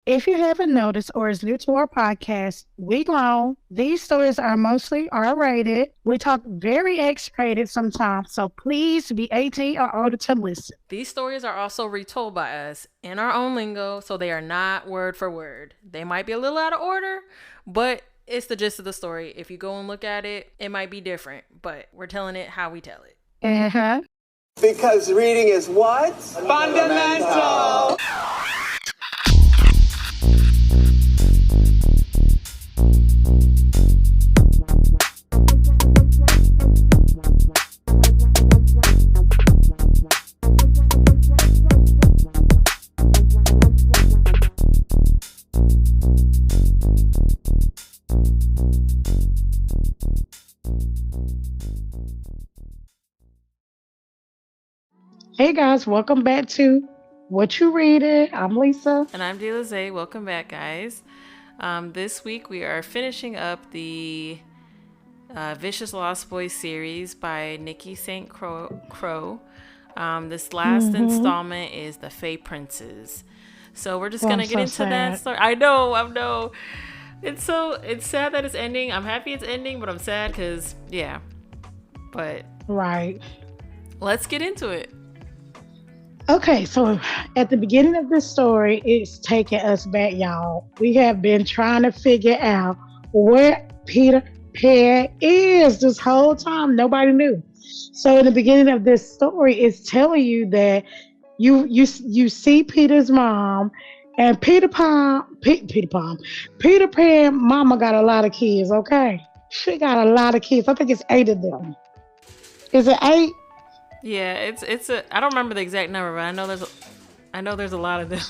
If you haven't noticed or is new to our podcast, we grown. These stories are mostly R-rated. We talk very X-rated sometimes, so please be 18 or older to listen. These stories are also retold by us in our own lingo, so they are not word for word. They might be a little out of order, but it's the gist of the story. If you go and look at it, it might be different, but we're telling it how we tell it. Uh-huh. Because reading is what? Fundamental! Hey guys, welcome back to What You Reading. I'm Lisa. And I'm Delaze. Welcome back, guys. This week we are finishing up the Vicious Lost Boys series by Nikki St. Crowe. This last installment is the Fae Princes. So we're just gonna get into that story. I know. It's sad that it's ending. I'm happy it's ending, but I'm sad because But right, let's get into it. Okay, so at the beginning of this story, it's taking us back, y'all. We have been trying to figure out where Peter Pan is this whole time. Nobody knew. So in the beginning of this story, it's telling you that you see Peter's mom and Peter Pan mama got a lot of kids, okay? She got a lot of kids. I think it's 8 of them. Is it 8? Yeah, it's a. I don't remember the exact number, but I know there's a lot of them.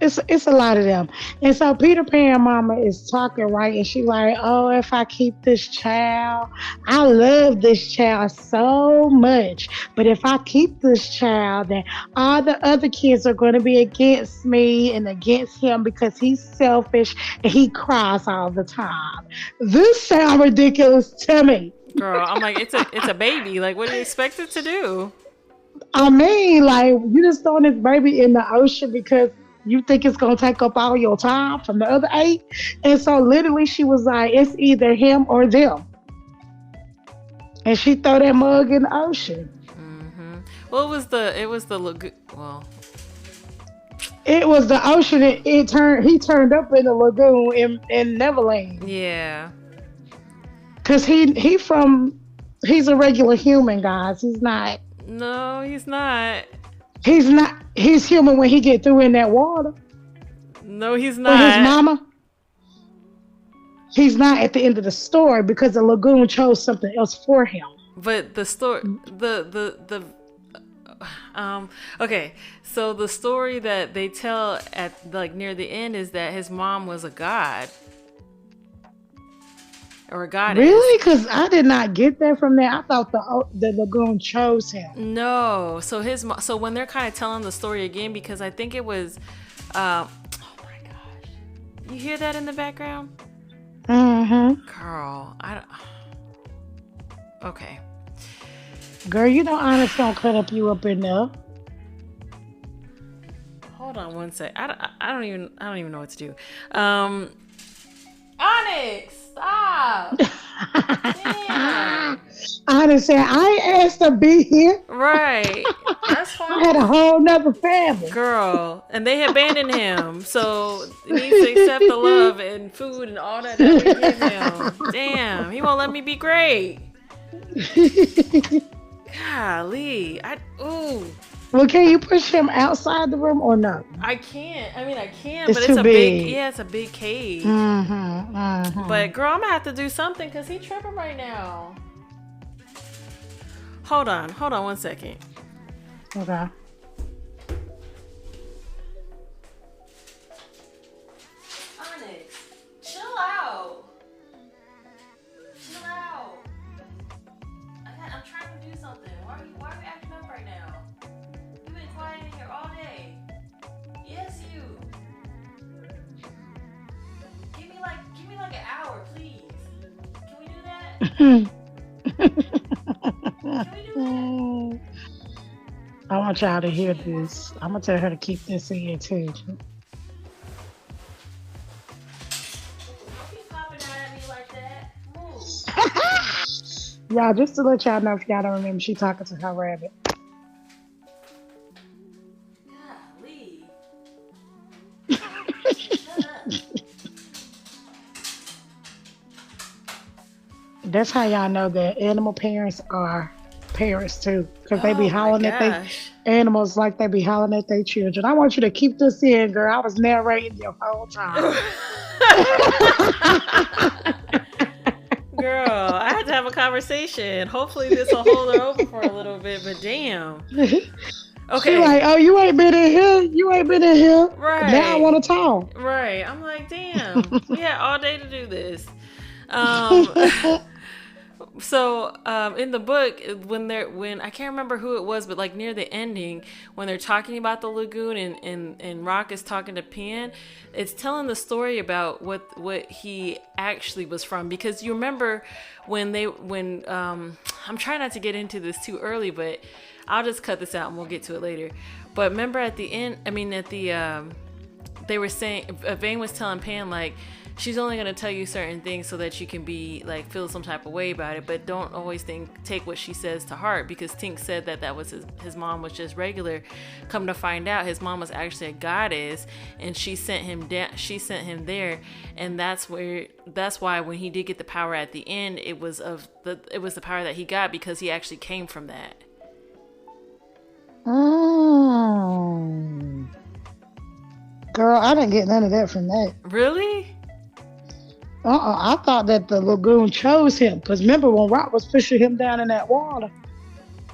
It's a lot of them. And so Peter Pan mama is talking, right? And she like, oh, if I keep this child, I love this child so much. But if I keep this child, then all the other kids are going to be against me and against him because he's selfish and he cries all the time. This sounds ridiculous to me. Girl, I'm like, it's a baby. Like, what do you expect it to do? I mean, like, you just throwing this baby in the ocean because you think it's going to take up all your time from the other 8. And so literally she was like, it's either him or them. And she threw that mug in the ocean. Mm-hmm. Well, it was the lagoon. Well, it was the ocean. He turned up in the lagoon in Neverland. Yeah. Cause he's a regular human, guys. He's not. No, he's not. He's not. He's human when he get through in that water. No, he's not. But his mama. He's not at the end of the story because the lagoon chose something else for him. But the story, okay. So the story that they tell at like near the end is that his mom was a god. Or a goddess. Really? Because I did not get that from there. I thought the lagoon chose him. No. So when they're kind of telling the story again, because I think it was, oh my gosh, you hear that in the background? Mm-hmm. Girl, okay. Girl, you know Onyx don't cut up you up in there. Hold on one sec. I don't even know what to do. Onyx, stop. Damn. Onyx said, I asked to be here. Right. That's fine. I had a whole nother family. Girl. And they abandoned him. So he needs to accept the love and food and all that we give him. Damn. He won't let me be great. Golly. Ooh. Well, can you push him outside the room or not? I can't. I mean, I can, it's but it's a big. Yeah, it's a big cage. Mm-hmm, mm-hmm. But girl, I'm gonna have to do something because he's tripping right now. Hold on 1 second. Okay. Onyx, chill out. I'm trying to do something. Why are you acting up right now? You've been quiet in here all day. Yes, you. Give me like an hour, please. Can we do that? Can we do that? I want y'all to hear this. I'm gonna tell her to keep this in too. like that. Move. Y'all, just to let y'all know if y'all don't remember, she talking to her rabbit. Golly. Shut up. That's how y'all know that animal parents are parents too, because they be Oh my hollering at their gosh. animals like they be hollering at their children. I want you to keep this in, girl. I was narrating the whole time. Girl, I had to have a conversation. Hopefully this will hold her over for a little bit, but damn. She Okay. like, oh, you ain't been in here. You ain't been in here. Right. Now I want to talk. Right. I'm like, damn. We had all day to do this. Um So in the book, when I can't remember who it was, but like near the ending, when they're talking about the lagoon and Rock is talking to Pan, it's telling the story about what he actually was from. Because you remember when I'm trying not to get into this too early, but I'll just cut this out and we'll get to it later. But remember at the end, they were saying, Vane was telling Pan like, she's only going to tell you certain things so that you can be like feel some type of way about it, but don't always take what she says to heart, because Tink said that was his mom was just regular. Come to find out, his mom was actually a goddess, and she sent him there, and that's why when he did get the power at the end, it was the power that he got because he actually came from that. Girl, I didn't get none of that from that. Really? I thought that the lagoon chose him, because remember when Rock was pushing him down in that water,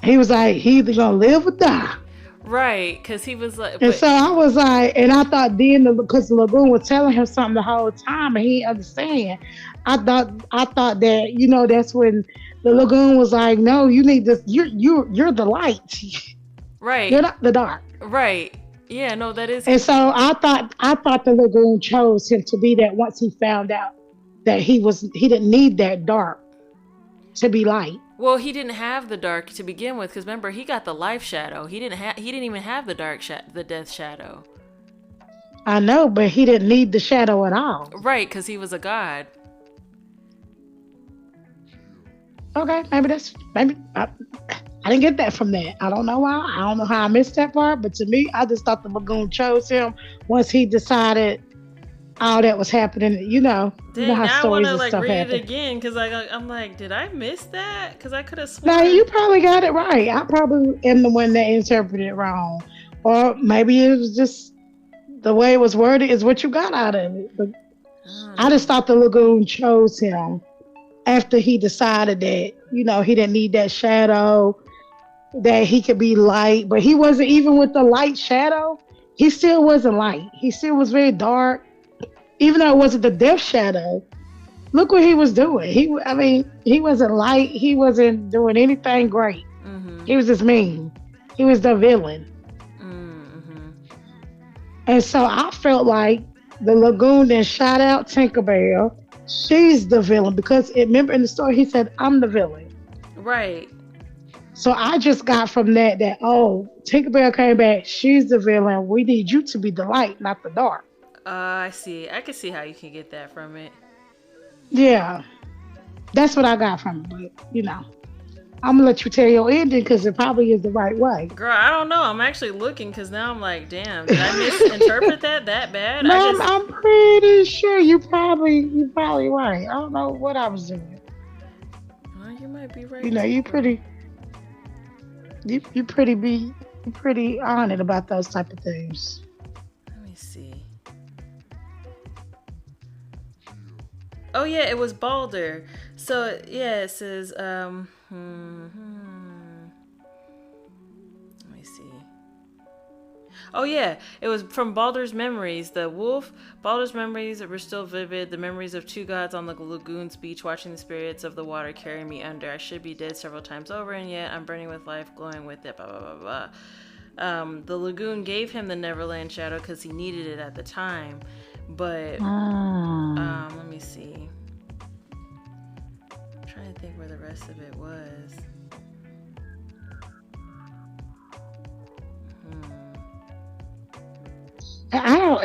he was like, he either gonna live or die. Right, because he was like, and so I was like, and I thought then because the lagoon was telling him something the whole time and he didn't understand. I thought that that's when the lagoon was like, no, you need this. You're the light. Right. You're not the dark. Right. Yeah. No, that is. And so I thought the lagoon chose him to be that once he found out that he didn't need that dark to be light. Well, he didn't have the dark to begin with, because remember, he got the life shadow. He didn't even have the the death shadow. I know, but he didn't need the shadow at all. Right, because he was a god. Okay, maybe I didn't get that from that. I don't know why. I don't know how I missed that part, but to me, I just thought the lagoon chose him once he decided all that was happening. Dang, you know how now stories I and want to stuff read happen. it again, because I'm like, did I miss that? Because I could have sworn. No, you probably got it right. I probably am the one that interpreted it wrong, or maybe it was just the way it was worded is what you got out of it. But I just thought the lagoon chose him after he decided that he didn't need that shadow, that he could be light. But he wasn't even with the light shadow. He still wasn't light. He still was very dark. Even though it wasn't the death shadow, look what he was doing. He wasn't light. He wasn't doing anything great. Mm-hmm. He was just mean. He was the villain. Mm-hmm. And so I felt like the lagoon then shot out Tinkerbell. She's the villain, because remember in the story he said, I'm the villain. Right. So I just got from that Tinkerbell came back. She's the villain. We need you to be the light, not the dark. I see. I can see how you can get that from it. Yeah, that's what I got from it. But I'm gonna let you tell your ending, because it probably is the right way. Girl, I don't know. I'm actually looking, because now I'm like, damn, did I misinterpret that bad? No, I'm pretty sure you probably right. I don't know what I was doing. Well, you might be right. You pretty on it about those type of things. Let me see. Oh yeah, it was Balder. So yeah, it says let me see. Oh yeah, it was from Balder's memories. The wolf, Balder's memories were still vivid. The memories of two gods on the lagoon's beach, watching the spirits of the water carry me under. I should be dead several times over, and yet I'm burning with life, glowing with it. Blah blah blah blah. The lagoon gave him the Neverland shadow because he needed it at the time. But let me see. I'm trying to think where the rest of it was.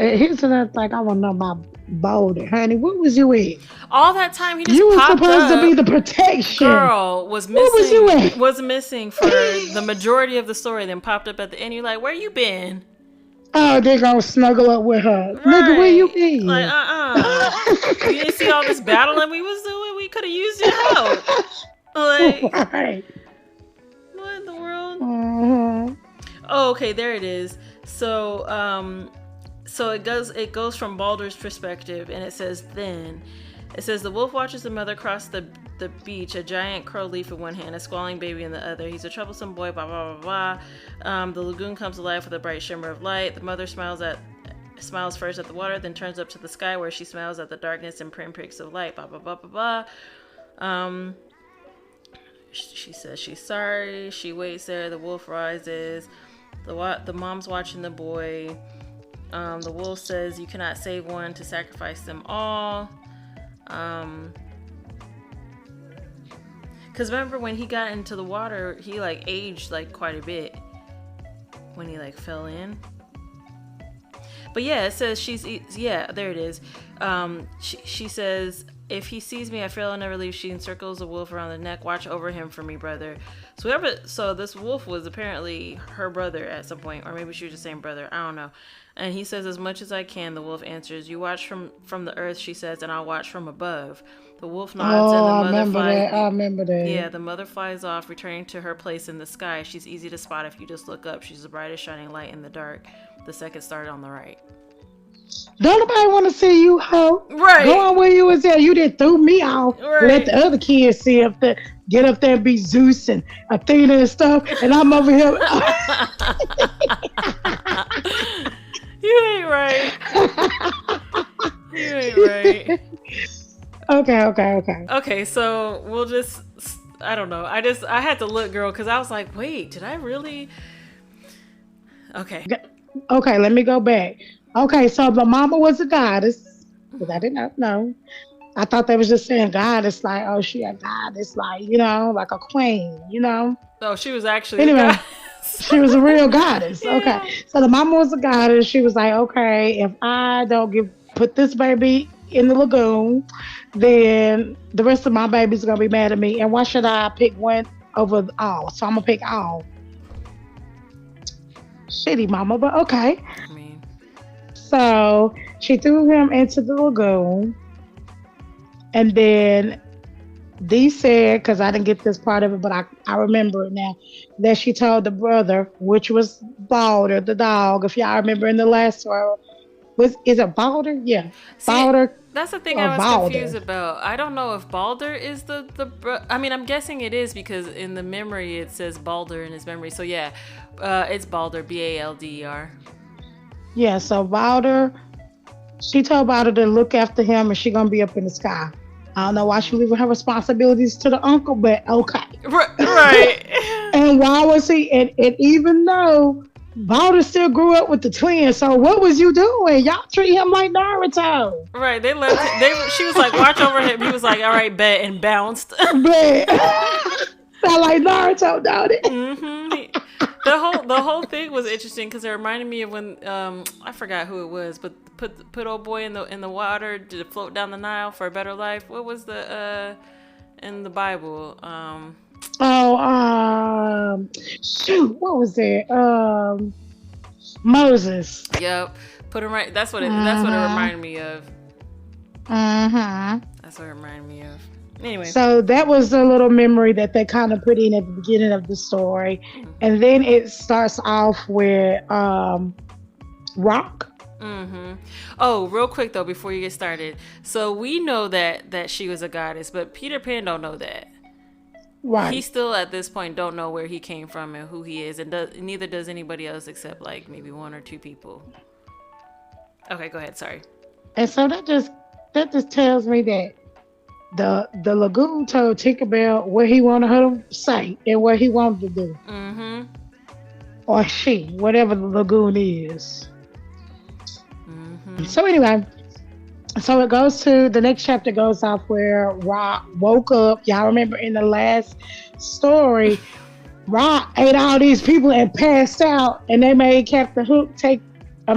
here's another thing I want to know about Boulder, honey. What was you at? All that time he just You were popped supposed up. to be the protection. Girl was missing. What was you at? Was missing for the majority of the story. Then popped up at the end. You're like, where you been? Oh, they gonna snuggle up with her. Right. Nigga, where you been? Like, You didn't see all this battling we was doing? We could have used your help. Like, right. what in the world? Mm-hmm. Oh, okay, there it is. So, so it goes from Baldur's perspective, and it says, then. It says, the wolf watches the mother cross the beach, a giant crow leaf in one hand, a squalling baby in the other. He's a troublesome boy, blah, blah, blah, blah. The lagoon comes alive with a bright shimmer of light. The mother smiles first at the water, then turns up to the sky where she smiles at the darkness and pinpricks of light, blah, blah, blah, blah, blah. She says she's sorry. She waits there. The wolf rises. The mom's watching the boy. The wolf says, you cannot save one to sacrifice them all. Because remember when he got into the water, he like aged like quite a bit when he like fell in. But yeah, it says there it is. She says, if he sees me, I fear I'll never leave. She encircles the wolf around the neck. Watch over him for me, brother. So this wolf was apparently her brother at some point, or maybe she was just saying brother. I don't know. And he says, as much as I can. The wolf answers, you watch from the earth, she says, and I'll watch from above. The wolf nods, and the mother flies. I remember that. Yeah, the mother flies off, returning to her place in the sky. She's easy to spot if you just look up. She's the brightest shining light in the dark. The second star on the right. Don't nobody want to see you, ho. Right. Go on where you was at. You didn't threw me off. Right. Let the other kids see up there, get up there and be Zeus and Athena and stuff. And I'm over here. You ain't right. You ain't right. Okay. Okay, so we'll just, I don't know. I had to look, girl, because I was like, wait, did I really? Okay. Okay, let me go back. Okay, so the mama was a goddess, because I did not know. I thought they was just saying goddess, like, oh, she a goddess, like, like a queen, Oh, she was actually anyway. She was a real goddess. Yeah. Okay, so the mama was a goddess. She was like, okay, if I don't put this baby in the lagoon, then the rest of my babies are gonna be mad at me. And why should I pick one over all? So I'm gonna pick all. Shitty mama, but okay. So she threw him into the lagoon, and then Dee said, because I didn't get this part of it, but I remember it now, that she told the brother, which was Balder, the dog, if y'all remember in the last story. Is it Balder? Yeah. See, Balder. That's the thing I was confused about. I don't know if Balder is I mean, I'm guessing it is because in the memory it says Balder in his memory. So yeah, it's Balder, Balder. Yeah, so Balder, she told Balder to look after him and she gonna be up in the sky. I don't know why she leaving her responsibilities to the uncle, but okay. Right. And why was he, and even though Balder still grew up with the twins, so what was you doing? Y'all treat him like Naruto. Right, they left. She was like, watch over him. He was like, all right, bet, and bounced. Bet. Sound like Naruto, don't it? Mm-hmm. The whole thing was interesting because it reminded me of when I forgot who it was, but put old boy in the water to float down the Nile for a better life. What was the in the Bible? Shoot, what was it? Moses. Yep, put him right. That's what it reminded me of. That's what it reminded me of. Anyway, so that was a little memory that they kind of put in at the beginning of the story, and then it starts off with Rock. Oh, real quick though, before you get started, so we know that she was a goddess, but Peter Pan don't know that. Right. He still at this point don't know where he came from and who he is, and neither does anybody else except like maybe one or two people. Okay, go ahead. Sorry. And so that just tells me that the lagoon told Tinkerbell what he wanted her to say and what he wanted to do. Or she, whatever the lagoon is. So anyway, so it goes to the next chapter goes off where Rock woke up. Y'all remember in the last story, Rock ate all these people and passed out, and they made Captain Hook take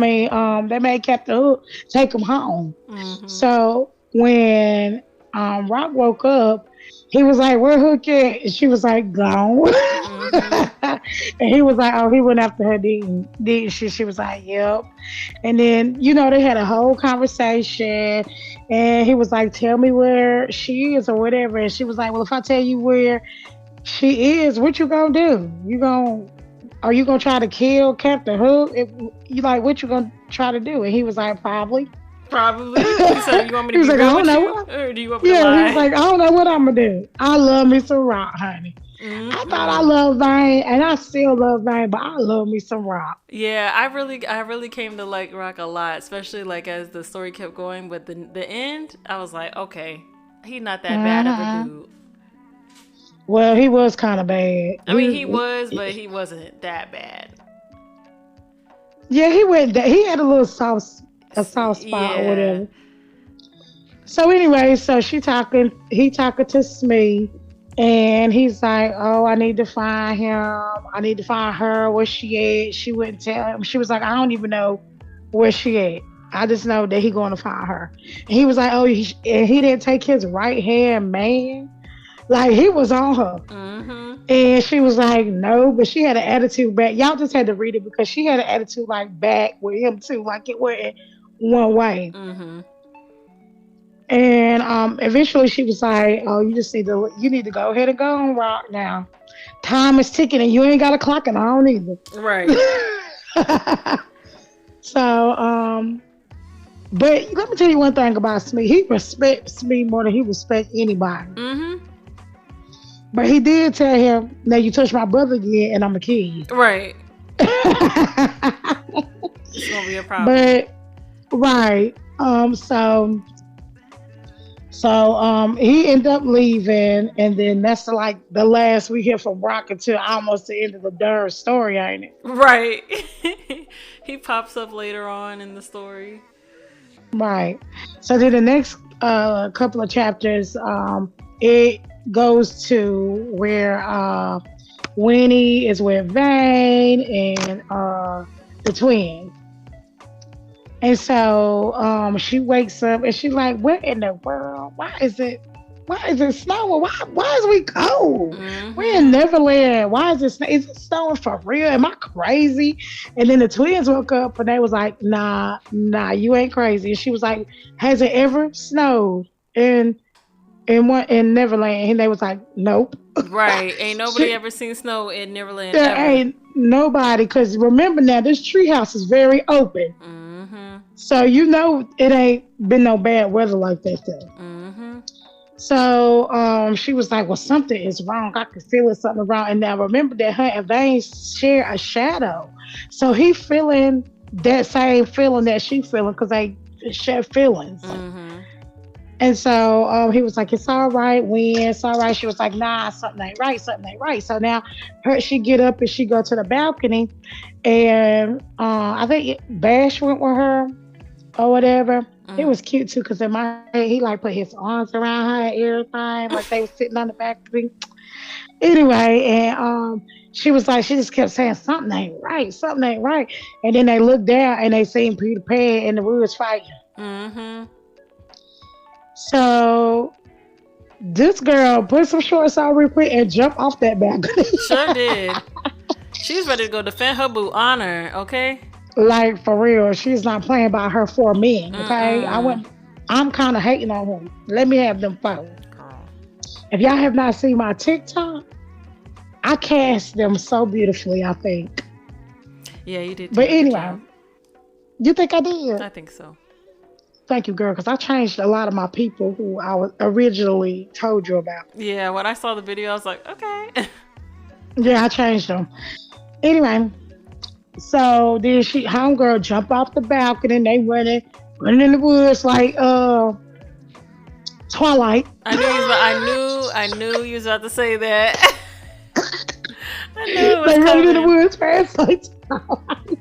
They made Captain Hook take him home. Mm-hmm. So when Rock woke up, he was like, "Where Hook at?" And she was like, "Gone." Mm-hmm. And he was like, "Oh, he went after her, didn't she?" She was like, "Yep." And then, they had a whole conversation. And he was like, "Tell me where she is or whatever." And she was like, "Well, if I tell you where she is, what you gonna do? Are you gonna try to kill Captain Hook? You like, what you gonna try to do?" And he was like, "Probably." Probably. So you want me He to was be like, real "I don't with know you? what." Or do you want me to Yeah, he was lie? like, "I don't know what I'm gonna do. I love me some rock, honey." I thought I Mm-hmm. loved Vane, and I still love Vane, but I love me some rock. Yeah, I really came to like Rock a lot, especially like as the story kept going. But the end, I was like, okay, he's not that bad of a Hmm. dude. Well, he was kind of bad. I mean, he was, but he wasn't that bad. Yeah, he went. He had a soft spot or Yeah. whatever. So anyway, so he talking to Smee, and he's like, "Oh, I need to find him. I need to find her. Where she at?" She wouldn't tell him. She was like, "I don't even know where she at. I just know that he going to find her." And he was like, "Oh," and he didn't take his right hand man. Like he was on her. Mm-hmm. And she was like, "No," but she had an attitude back. Y'all just had to read it because she had an attitude like back with him too, like it went one way. Mm-hmm. And eventually she was like, "Oh, you need to go ahead and go on Rock now. Time is ticking and you ain't got a clock and I don't either." Right. So, but let me tell you one thing about Smee. He respects me more than he respects anybody. Mm-hmm. But he did tell him, "Now you touch my brother again and I'm a kill you." Right. It's gonna be a problem. But right. He ended up leaving, and then that's like the last we hear from Rock until almost the end of the darn story, ain't it? Right. He pops up later on in the story. Right. So then the next couple of chapters, it goes to where Winnie is with Vane and the twins. And so she wakes up and she's like, "What in the world? Why is it snowing? Why is we cold? We're in Mm-hmm. Neverland. Why is is it snowing for real? Am I crazy?" And then the twins woke up and they was like, nah, you ain't crazy." And she was like, "Has it ever snowed in Neverland?" And they was like, "Nope." Right. Ain't nobody She, ever seen snow in Neverland there ever. ain't nobody, because remember now, this treehouse is very open. Mm-hmm. So it ain't been no bad weather like that though. Mm-hmm. So she was like, "Well, something is wrong. I could feel it, something wrong." And now remember that her and Vane share a shadow. So he feeling that same feeling that she feeling because they share feelings. Mm-hmm. And so he was like, "It's all right, Win. It's all right." She was like, "Nah, something ain't right. Something ain't right." So now she get up and she go to the balcony, and I think Bash went with her or whatever. It Mm-hmm. was cute too, because in my head he like put his arms around her and everything, like they was sitting on the balcony. Anyway, and she was like, she just kept saying something ain't right. And then they looked down and they seen Peter Pan in the woods fighting. Mm-hmm. So this girl put some shorts on real quick and jumped off that balcony. Sure did. She was ready to go defend her boo honor, okay? Like for real, she's not playing by her four men. Okay, Mm-mm. I'm kind of hating on him. Let me have them four. Girl. If y'all have not seen my TikTok, I cast them so beautifully, I think. Yeah, you did. But Do a good anyway, job. you think I did? I think so. Thank you, girl, because I changed a lot of my people who I was originally told you about. Yeah, when I saw the video, I was like, okay. Yeah, I changed them. Anyway, so then homegirl jump off the balcony and they running in the woods like Twilight. I knew you was about to say that. I knew it was They running in the coming. woods fast like Twilight.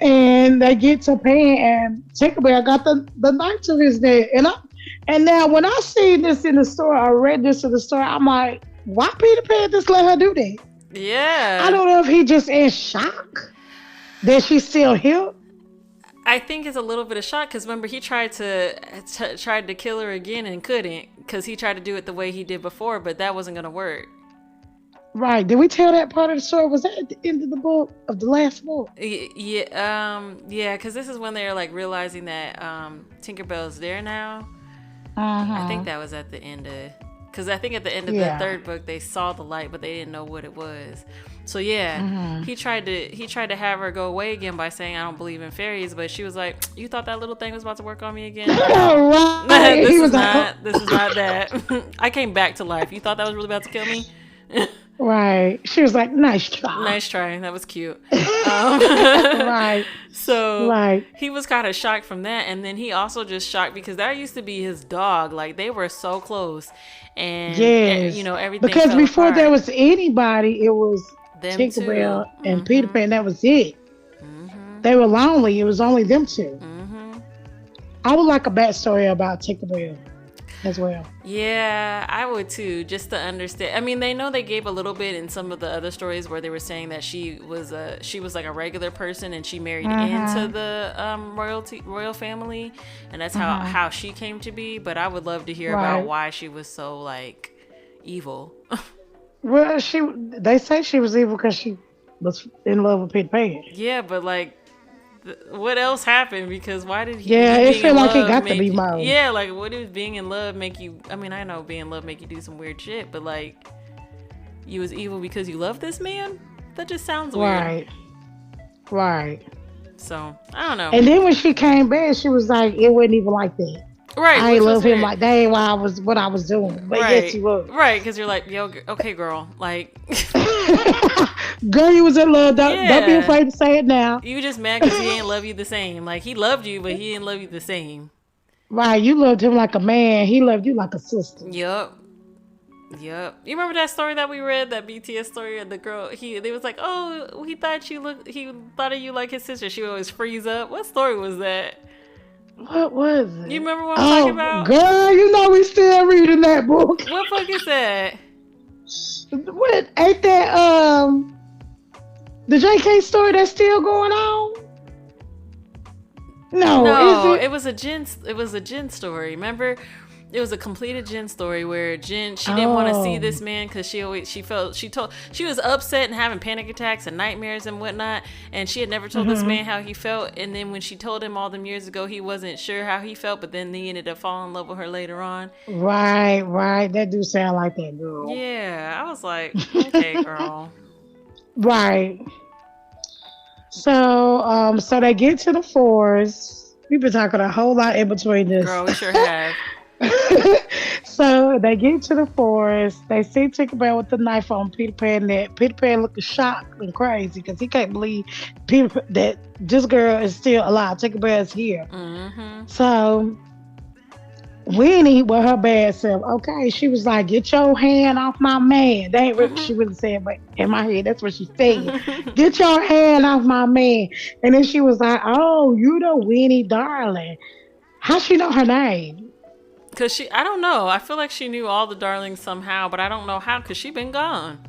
And they get to Pan and Tinkerbell got the knife to his neck. And now when I see this in the store, I read this in the store, I'm like, why Peter Pan just let her do that? Yeah. I don't know if he just in shock that she's still here. I think it's a little bit of shock because remember he tried to kill her again and couldn't because he tried to do it the way he did before, but that wasn't gonna work. Right. Did we tell that part of the story? Was that at the end of the book, of the last book? Yeah, because this is when they're like realizing that Tinkerbell's there now. I think that was at the end of, because I think at the end of the third book they saw the light, but they didn't know what it was. So he tried to have her go away again by saying I don't believe in fairies, but she was like, "You thought that little thing was about to work on me again? No. Right. This is not that. I came back to life. You thought that was really about to kill me?" Right. She was like, "Nice try. Nice try. That was cute." Right. So he was kind of shocked from that, and then he also just shocked because that used to be his dog. Like they were so close, and you know everything. Because before apart. there was anybody, it was them Tinkerbell two. and Peter Pan. That was it. They were lonely. It was only them two. I would like a backstory about Tinkerbell as well. Yeah, I would too, just to understand. I mean, they know they gave a little bit in some of the other stories where they were saying that she was like a regular person and she married into the royal family, and that's how she came to be. But I would love to hear about why she was so like evil. Well, they say she was evil because she was in love with Peter Pan. Yeah, but like, what else happened? Because why did he? Yeah, it felt like he got to be mine. Yeah, like what does being in love make you? I mean, I know being in love make you do some weird shit, but like, you was evil because you love this man? That just sounds weird. Right. So I don't know. And then when she came back, she was like, "It wasn't even like that." Right. I ain't love him like that. Ain't what I was doing. But yes, he was. Right, because you're like, yo, okay, girl, like. Girl, you was in love. Don't be afraid to say it now. You just mad because he ain't love you the same. Like he loved you, but he didn't love you the same. Right, you loved him like a man. He loved you like a sister. Yup. You remember that story that we read, that BTS story of the girl? They was like, oh, he thought of you like his sister. She would always freeze up. What story was that? What was it? You remember what I'm talking about? Girl, you know we still reading that book. What book is that? What ain't that the JK story that's still going on? No, it was a Jin story. Remember? It was a completed Jin story where Jin, she didn't want to see this man because she was upset and having panic attacks and nightmares and whatnot, and she had never told this man how he felt. And then when she told him all them years ago, he wasn't sure how he felt, but then he ended up falling in love with her later on. Right. That do sound like that girl. Yeah, I was like, okay, girl. Right. So they get to the forest. We've been talking a whole lot in between this. Girl, we sure have. So they get to the forest. They see Tinkerbell with the knife on Peter Pan neck. Peter Pan looking shocked and crazy because he can't believe that this girl is still alive. Tinkerbell is here. So Winnie, with her bad self, okay, she was like, "Get your hand off my man." That ain't what she really said, but in my head, that's what she said. "Get your hand off my man." And then she was like, "Oh, you the Winnie darling." How she know her name? Because I don't know. I feel like she knew all the darlings somehow, but I don't know how because she been gone.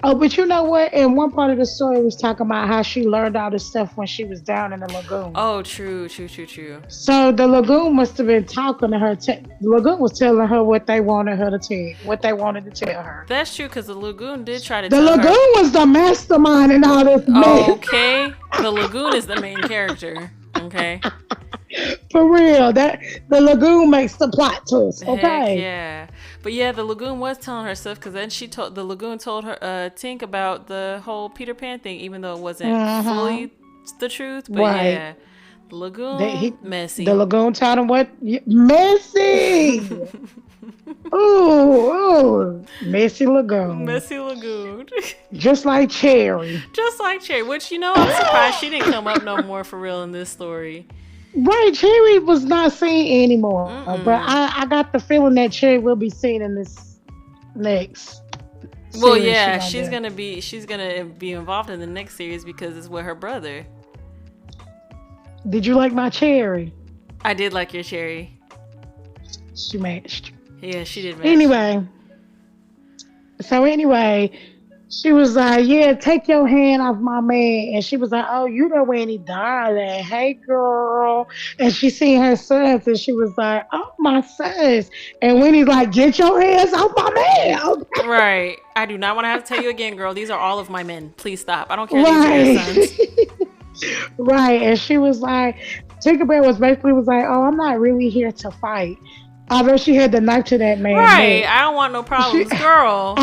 Oh, but you know what? In one part of the story, was talking about how she learned all this stuff when she was down in the lagoon. Oh, true. So the lagoon must have been talking to her. The lagoon was telling her what they wanted her to tell, what they wanted to tell her. That's true, because the lagoon did try to the tell her. The lagoon was the mastermind in all this mess. Okay. The lagoon is the main character. Okay. For real, that the lagoon makes the plot twist. Okay. Heck yeah, but yeah, the lagoon was telling her stuff because then the lagoon told her Tink about the whole Peter Pan thing, even though it wasn't fully the truth. But yeah, the lagoon messy. The lagoon told him what messy. Ooh, messy lagoon. Messy lagoon. Just like Cherry. Which I'm surprised she didn't come up no more for real in this story. Right, Cherry was not seen anymore, but I got the feeling that Cherry will be seen in this next. Well, yeah, she's gonna be involved in the next series because it's with her brother. Did you like my Cherry? I did like your Cherry. She matched. Yeah, she did match. Anyway, She was like, "Yeah, take your hand off my man." And she was like, "Oh, you know Winnie, darling. Hey, girl." And she seen her sons, and she was like, "Oh, my sons." And Winnie's like, "Get your hands off my man." Okay? Right. I do not want to have to tell you again, girl. These are all of my men. Please stop. I don't care. These are your Right. sons. Right. And she was like, Tinkerbell was basically was like, "Oh, I'm not really here to fight." Although she had the knife to that man's Right. neck. I don't want no She, problems, girl.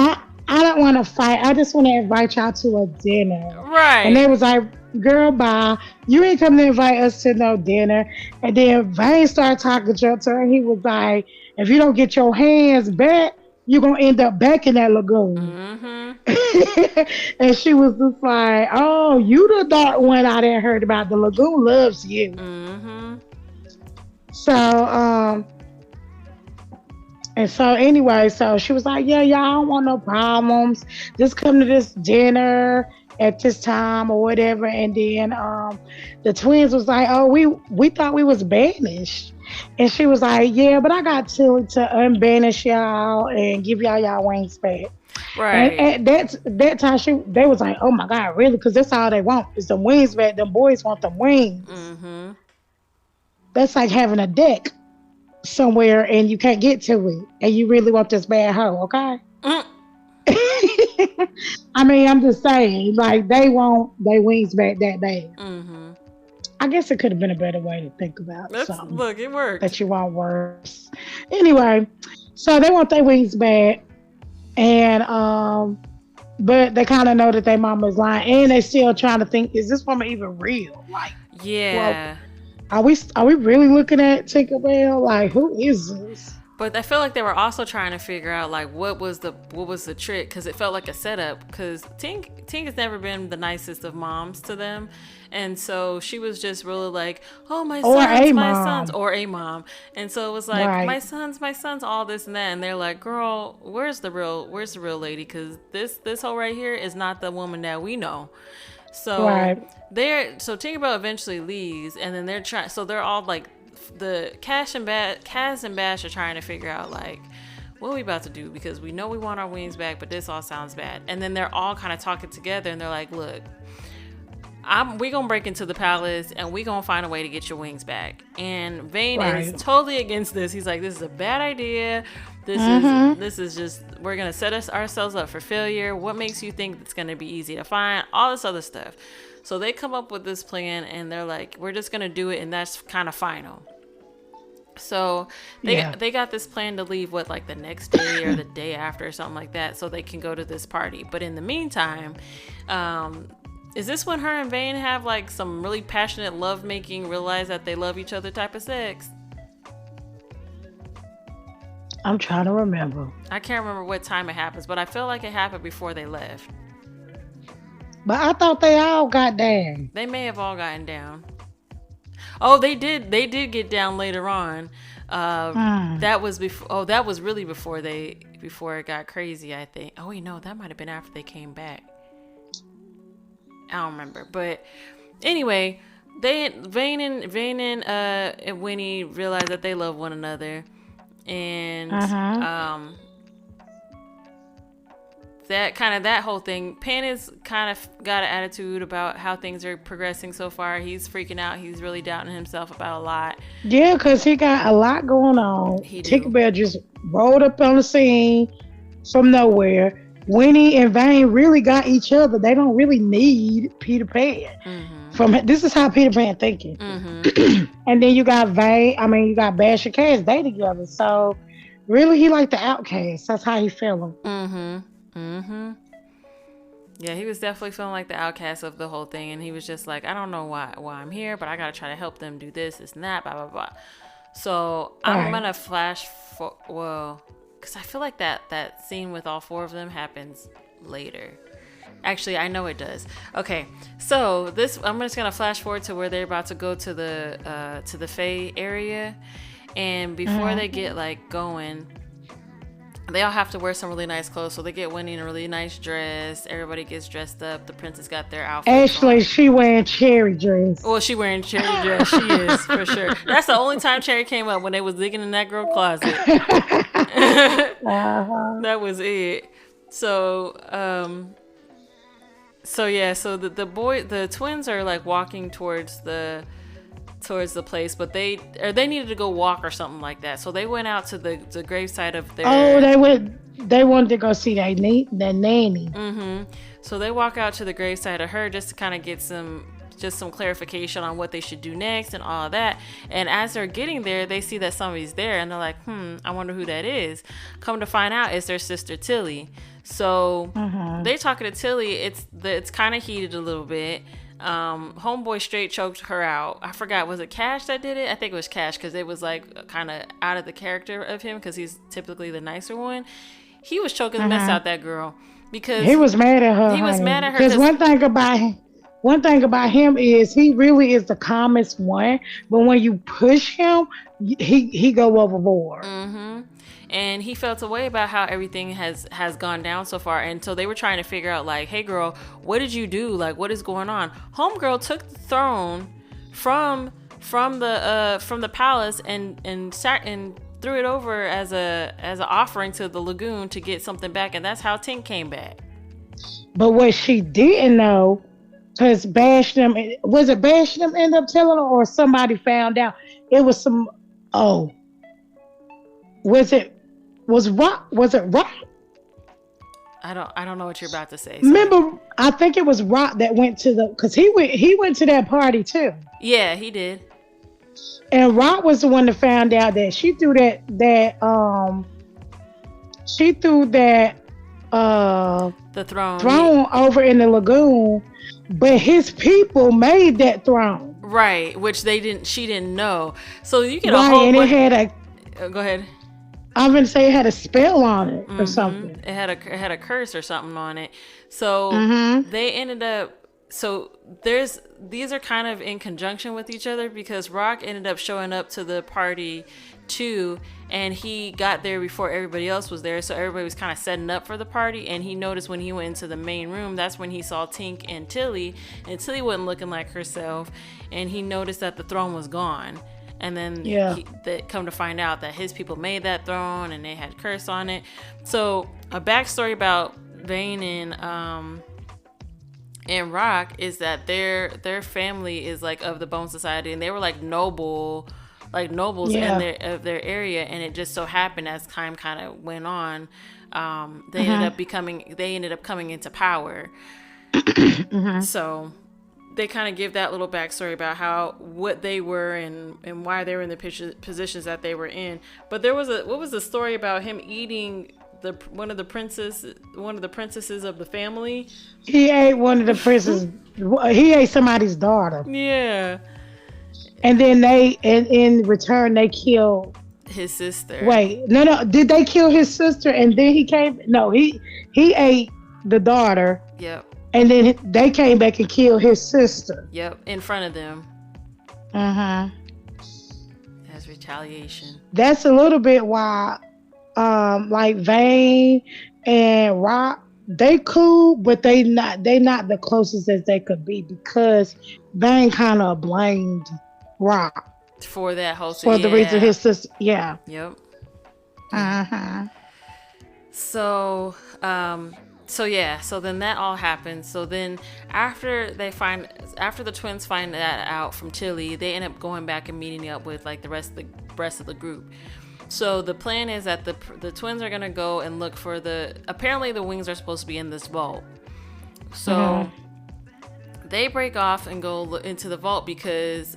I don't want to fight. I just want to invite y'all to a dinner. And they Right. was like, "Girl, bye. You ain't coming to invite us to no dinner." And then Vane started talking to her. He was like, "If you don't get your hands back, you're going to end up back in that lagoon." Mm-hmm. And she was just like, "Oh, you the dark one I didn't heard about. The lagoon loves you." Mm-hmm. So, and so anyway, so she was like, "Yeah, y'all don't want no problems. Just come to this dinner at this time or whatever." And then the twins was like, "Oh, we thought we was banished." And she was like, "Yeah, but I got to unbanish y'all and give y'all wings back." And Right. at that time they was like, "Oh my God, really?" Because that's all they want is the wings back. Them boys want the wings. Mm-hmm. That's like having a deck somewhere and you can't get to it, and you really want this bad hoe, okay? Mm. I mean, I'm just saying, like they want their wings back that bad. Mm-hmm. I guess it could have been a better way to think about That's something look, it worked. that you want worse. Anyway, so they want their wings back, and but they kind of know that their mama's lying, and they still trying to think, is this woman even real? Like, well, Yeah. are we really looking at Tinkerbell? Like, who is this? But I feel like they were also trying to figure out like what was the trick, because it felt like a setup. Because Tink has never been the nicest of moms to them, and so she was just really like, "Oh, Or a my sons," mom, or a mom, and so it was like, right? my sons," all this and that, and they're like, "Girl, where's the real lady? Because this hoe right here is not the woman that we know." So Right. so Tinkerbell eventually leaves, and then they're trying. So they're all like, the Kaz and Bash are trying to figure out like, what are we about to do, because we know we want our wings back, but this all sounds bad. And then they're all kind of talking together, and they're like, "Look, we gonna break into the palace, and we gonna find a way to get your wings back." And Vane is Right. totally against this. He's like, "This is a bad idea. Mm-hmm. This is just, we're gonna set ourselves up for failure. What makes you think it's gonna be easy to find?" All this other stuff. So they come up with this plan, and they're like, "We're just gonna do it, and that's kind of final." So Yeah. they got this plan to leave, what, like the next day or the day after or something like that, so they can go to this party. But in the meantime, is this when her and Vane have like some really passionate love making, realize that they love each other type of sex? I'm trying to remember. I can't remember what time it happens, but I feel like it happened before they left. But I thought they all got down. They may have all gotten down. Oh, they did. They did get down later on. Hmm. That was before. Oh, that was really before it got crazy, I think. Oh wait, no, that might have been after they came back. I don't remember. But anyway, Vane and Winnie realize that they love one another, and Uh-huh. that whole thing. Pan has kind of got an attitude about how things are progressing so far. He's freaking out. He's really doubting himself about a lot. Yeah, because he got a lot going on. He do. Tinkerbell just rolled up on the scene from nowhere. Winnie and Vane really got each other. They don't really need Peter Pan. Mm-hmm. This is how Peter Pan thinking. Mm-hmm. And then you got you got Bash and Cass. They together. So really, he like the outcast. That's how he feeling. Mm-hmm. Mm-hmm. Yeah, he was definitely feeling like the outcast of the whole thing, and he was just like, I don't know why I'm here, but I gotta try to help them do this and that, blah blah blah. So I'm Right. gonna flash for because I feel like that scene with all four of them happens later. Actually, I know it does. Okay, so I'm just gonna flash forward to where they're about to go to the Fae area, and before they get like going, they all have to wear some really nice clothes. So they get Winnie in a really nice dress. Everybody gets dressed up. The princess got their outfits Actually, on. she wearing cherry dress. Well, she wearing Cherry dress. She is, for sure. That's the only time Cherry came up, when they was digging in that girl closet. Uh-huh. That was it. So So yeah, so the twins are like walking towards the place, but they needed to go walk or something like that. So they went out to the gravesite of their. Oh, they wanted to go see their nanny. Mm-hmm. So they walk out to the gravesite of her just to kind of get some clarification on what they should do next and all of that. And as they're getting there, they see that somebody's there, and they're like, I wonder who that is. Come to find out, it's their sister Tilly. So they're talking to Tilly. It's kind of heated a little bit. Homeboy straight choked her out. I forgot, was it Cash that did it? I think it was Cash, because it was like kind of out of the character of him, because he's typically the nicer one. He was choking the mess out that girl because he was mad at her. He was mad at her because one thing about him is he really is the calmest one, but when you push him, he go overboard. And he felt a way about how everything has gone down so far. And so they were trying to figure out, like, hey girl, what did you do? Like, what is going on? Homegirl took the throne from the palace and threw it over as an offering to the lagoon to get something back, and that's how Tink came back. But what she didn't know, because Basham ended up telling her, or somebody found out? It was some. Oh, was it Rock? I don't know what you're about to say. Sorry. Remember, I think it was Rock that went to because he went to that party too. Yeah, he did. And Rock was the one that found out that she threw that the throne over in the lagoon, but his people made that throne. Right, which she didn't know. So you get a whole and it had go ahead. I'm gonna say it had a spell on it or something. It had a curse or something on it. So they ended up. So these are kind of in conjunction with each other, because Rock ended up showing up to the party too, and he got there before everybody else was there. So everybody was kind of setting up for the party, and he noticed when he went into the main room, that's when he saw Tink and Tilly, and Tilly wasn't looking like herself, and he noticed that the throne was gone. And then come to find out that his people made that throne and they had curse on it. So a backstory about Vane and Rock is that their family is like of the Bone Society, and they were like nobles in their area. And it just so happened, as time kind of went on, they ended up coming into power. So they kind of give that little backstory about what they were and why they were in the positions that they were in. But what was the story about him eating one of the princesses of the family? He ate one of the princes. He ate somebody's daughter. Yeah. And then in return, they killed his sister. Wait, no. Did they kill his sister? And then he came. No, he ate the daughter. Yep. And then they came back and killed his sister. Yep, in front of them. As retaliation. That's a little bit why, like Vane and Rock, they cool, but they not the closest as they could be, because Vane kind of blamed Rock for that whole for the reason his sister. Yeah. Yep. So then that all happens. So then after the twins find that out from Tilly, they end up going back and meeting up with like the rest of the group. So the plan is that the twins are gonna go and look for apparently the wings are supposed to be in this vault. So they break off and go into the vault because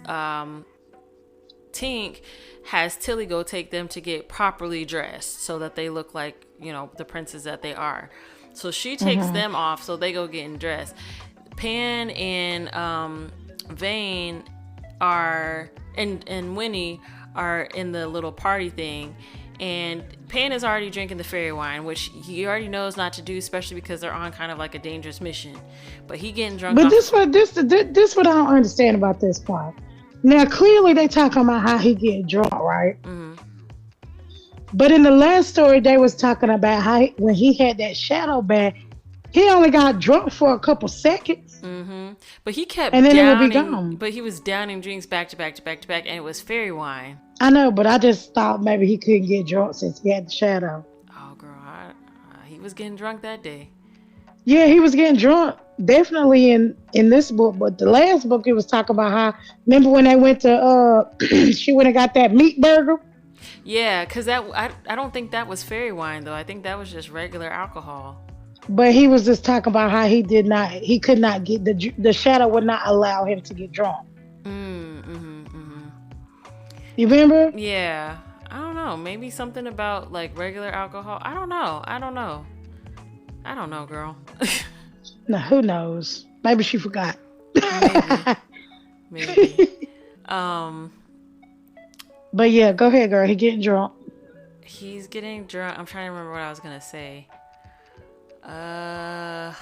Tink has Tilly go take them to get properly dressed so that they look like, the princes that they are. So she takes them off, so they go getting dressed. Pan and Vane and Winnie are in the little party thing, and Pan is already drinking the fairy wine, which he already knows not to do, especially because they're on kind of like a dangerous mission. But he getting drunk. But this what I don't understand about this part. Now clearly they talking about how he get drunk, right? But in the last story, they was talking about how when he had that shadow bag, he only got drunk for a couple seconds. But he kept and then downing, it would be gone. But he was downing drinks back to back to back to back, and it was fairy wine. I know, but I just thought maybe he couldn't get drunk since he had the shadow. Oh, girl, he was getting drunk that day. Yeah, he was getting drunk. definitely in this book, but the last book it was talking about how. Remember when they went to she went and got that meat burger, Yeah, because I don't think that was fairy wine though. I think that was just regular alcohol. but he was just talking about how he could not get the shadow would not allow him to get drunk. You remember? Yeah. I don't know. Maybe something about like regular alcohol. I don't know. I don't know, girl. No, who knows? Maybe she forgot. Maybe. But yeah, go ahead, girl. He getting drunk. He's getting drunk. I'm trying to remember what I was gonna say. I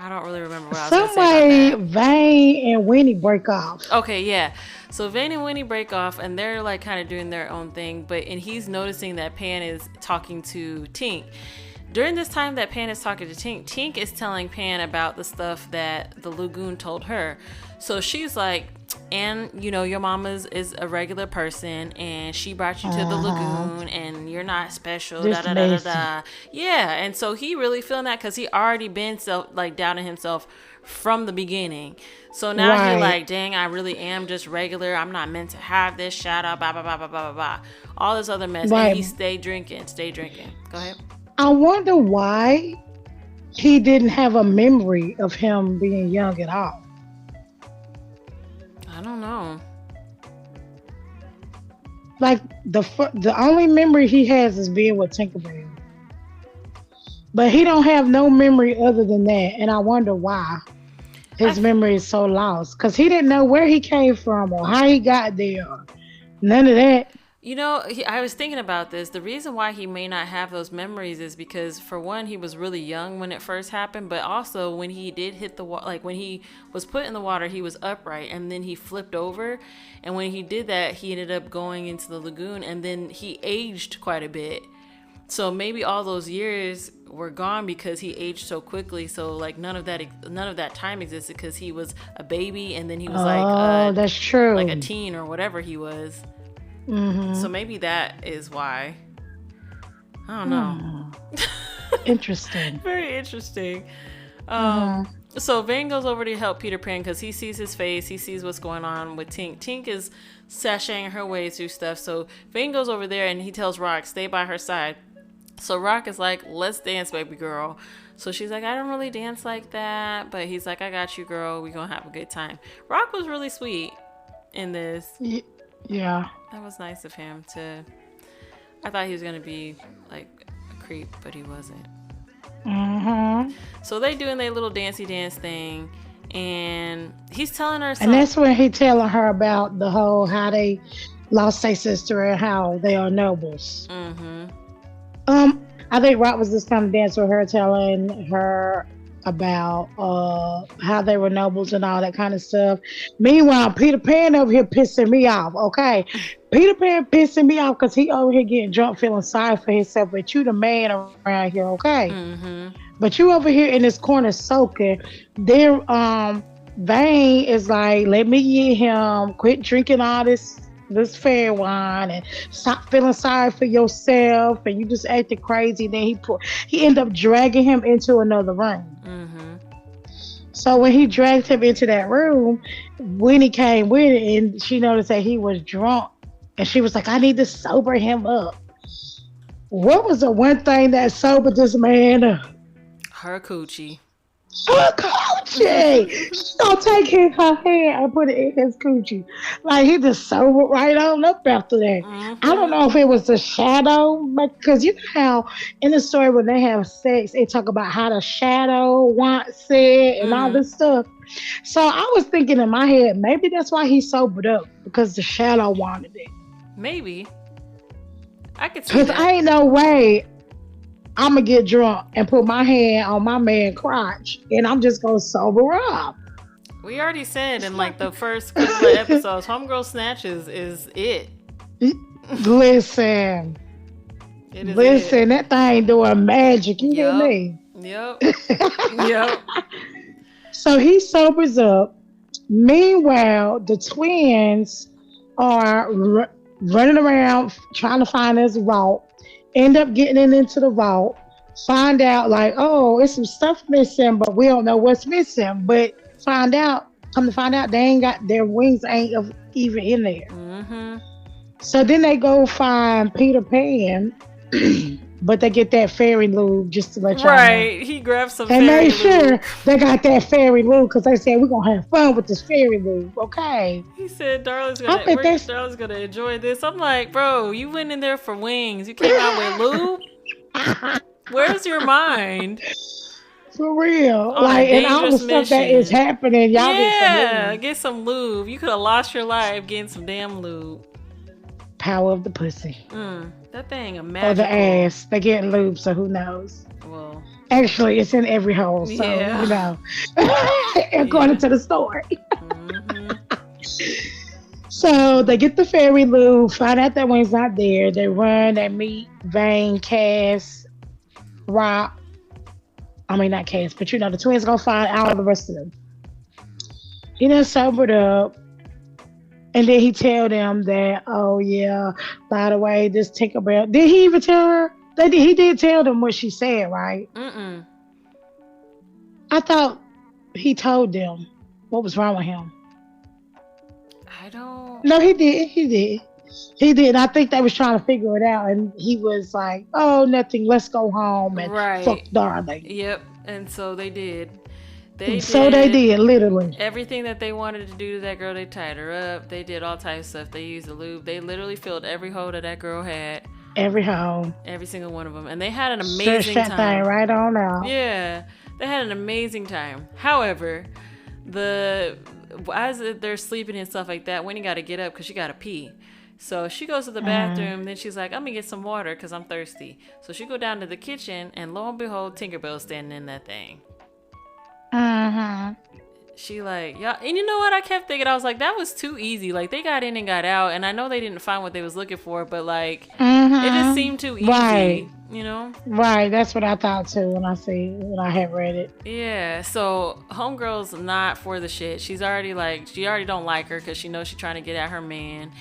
don't really remember what I was gonna say about that. Vane and Winnie break off. Okay, yeah. So Vane and Winnie break off, and they're like kind of doing their own thing. And he's noticing that Pan is talking to Tink. During this time that Pan is talking to Tink, Tink is telling Pan about the stuff that the Lagoon told her. So she's like, and you know, your mama is a regular person, and she brought you to the Lagoon, and you're not special. Da, da, da, da, da. Yeah, and so he really feeling that because he already been doubting himself from the beginning. So now he like, dang, I really am just regular. I'm not meant to have this shadow. Blah blah blah blah blah blah. All this other mess, and he stay drinking. Go ahead. I wonder why he didn't have a memory of him being young at all. I don't know. Like the only memory he has is being with Tinkerbell, but he don't have no memory other than that. And I wonder why his memory is so lost, because he didn't know where he came from or how he got there. None of that. You know, I was thinking about this. The reason why he may not have those memories is because, for one, he was really young when it first happened, but also when he did hit the water, like when he was put in the water, he was upright, and then he flipped over, and when he did that, he ended up going into the lagoon, and then he aged quite a bit. So maybe all those years were gone because he aged so quickly. So like none of that time existed because he was a baby, and then he was that's true, like a teen or whatever he was. So maybe that is why. I don't know. Interesting. Very interesting. So Vane goes over to help Peter Pan because he sees his face. He sees what's going on with Tink. Tink is sashaying her way through stuff. So Vane goes over there and he tells Rock, stay by her side. So Rock is like, let's dance, baby girl. So she's like, I don't really dance like that. But he's like, I got you, girl. We're going to have a good time. Rock was really sweet in this. Yeah. That was nice of him to... I thought he was going to be like a creep, but he wasn't. So they doing their little dancey dance thing, and he's telling her something. And that's when he telling her about the whole how they lost their sister and how they are nobles. I think Rock was just kind of dancing with her, telling her about how they were nobles and all that kind of stuff. Meanwhile, Peter Pan over here pissing me off. Okay, Peter Pan pissing me off because he over here getting drunk, feeling sorry for himself. But you the man around here, okay? But you over here in this corner soaking. Then Vane is like, let me get him. Quit drinking all this fair wine and stop feeling sorry for yourself, and you just acting crazy. Then he ended up dragging him into another room. So when he dragged him into that room, Winnie came with it, and she noticed that he was drunk, and she was like, I need to sober him up. What was the one thing that sobered this man up? Her coochie. Her coochie! She gonna take her hand and put it in his coochie. Like, he just sobered right on up after that. I don't know if it was the shadow, because you know how in the story when they have sex, they talk about how the shadow wants it and all this stuff. So I was thinking in my head, maybe that's why he sobered up, because the shadow wanted it. Maybe. I could see that. Because ain't no way I'm gonna get drunk and put my hand on my man's crotch and I'm just gonna sober up. We already said in like the first couple of episodes, Homegirl Snatches is it. Listen. That thing doing magic. You hear me? Yep. So he sobers up. Meanwhile, the twins are running around trying to find his vault. End up getting into the vault. Find out like, oh, it's some stuff missing, but we don't know what's missing. But come to find out, they ain't got their wings ain't even in there. Mm-hmm. So then they go find Peter Pan, but they get that fairy lube just to let y'all know. Right. He grabbed some They fairy made sure lube. they got that fairy lube because they said we're gonna have fun with this fairy lube, okay? He said Darla's gonna enjoy this. I'm like, bro, you went in there for wings. You came out with lube? Where's your mind? For real. On like, a and all the dangerous stuff that is mission. happening, y'all Yeah, get some lube. You could have lost your life getting some damn lube. Power of the pussy. That thing a Or magical. the ass. They getting lube, so who knows? Well, actually, it's in every hole, so Yeah. you know, according to the story. mm-hmm. So they get the fairy lube, find out that one's not there. They run, they meet Vane, Cass, Rock. I mean, not Cass, but you know, the twins gonna find all the rest of them. He done sobered up. And then he tell them that, oh yeah, by the way, this Tinkerbell. Did he even tell her? He did tell them what she said, right? Mm-mm. I thought he told them what was wrong with him. I don't. No, he did. He did. I think they was trying to figure it out, and he was like, "Oh, nothing. Let's go home and fuck darling." Yep. And so they did. They did, literally. Everything that they wanted to do to that girl, they tied her up. They did all types of stuff. They used the lube. They literally filled every hole that girl had. Every hole. Every single one of them. And they had an amazing time. Thing right on out. Yeah. They had an amazing time. However, as they're sleeping and stuff like that, Winnie got to get up because she got to pee. So she goes to the bathroom. Then she's like, I'm going to get some water because I'm thirsty. So she go down to the kitchen, and lo and behold, Tinkerbell's standing in that thing. She like, yeah, and you know what? I kept thinking, I was like, that was too easy. Like, they got in and got out, and I know they didn't find what they was looking for, but like, it just seemed too easy, right. You know? Right. That's what I thought too when I had read it. Yeah. So homegirl's not for the shit. She already don't like her because she knows she's trying to get at her man,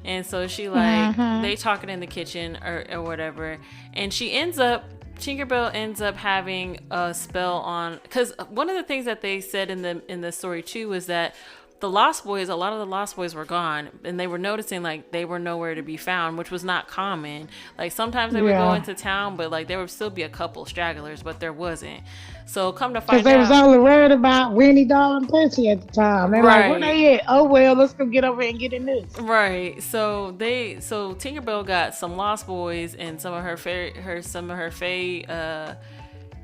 and so she like they talking in the kitchen or whatever, and Tinkerbell ends up having a spell on, because one of the things that they said in the story too was that a lot of the Lost Boys were gone, and they were noticing like they were nowhere to be found, which was not common. Like sometimes they would go into town, but like there would still be a couple stragglers, but there wasn't. So come to find out, because they was only worried about Winnie, Doll, and Pussy at the time. They're like, where they at? Oh well, let's go get over and get in this. Right. So Tinkerbell got some Lost Boys and some of her Fae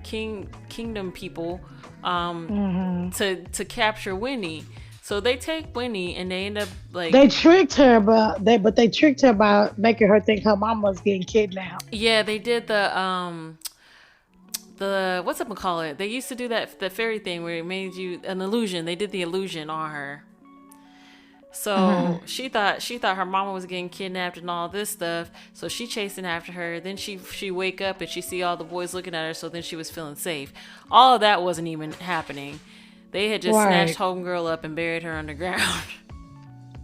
Kingdom people to capture Winnie. So they take Winnie and they end up like they tricked her about making her think her mom was getting kidnapped. Yeah, they did the what's up call it? They used to do the fairy thing where it made you an illusion. They did the illusion on her. So she thought her mama was getting kidnapped and all this stuff. So she chasing after her. Then she wake up and she see all the boys looking at her. So then she was feeling safe. All of that wasn't even happening. They had just snatched homegirl up and buried her underground.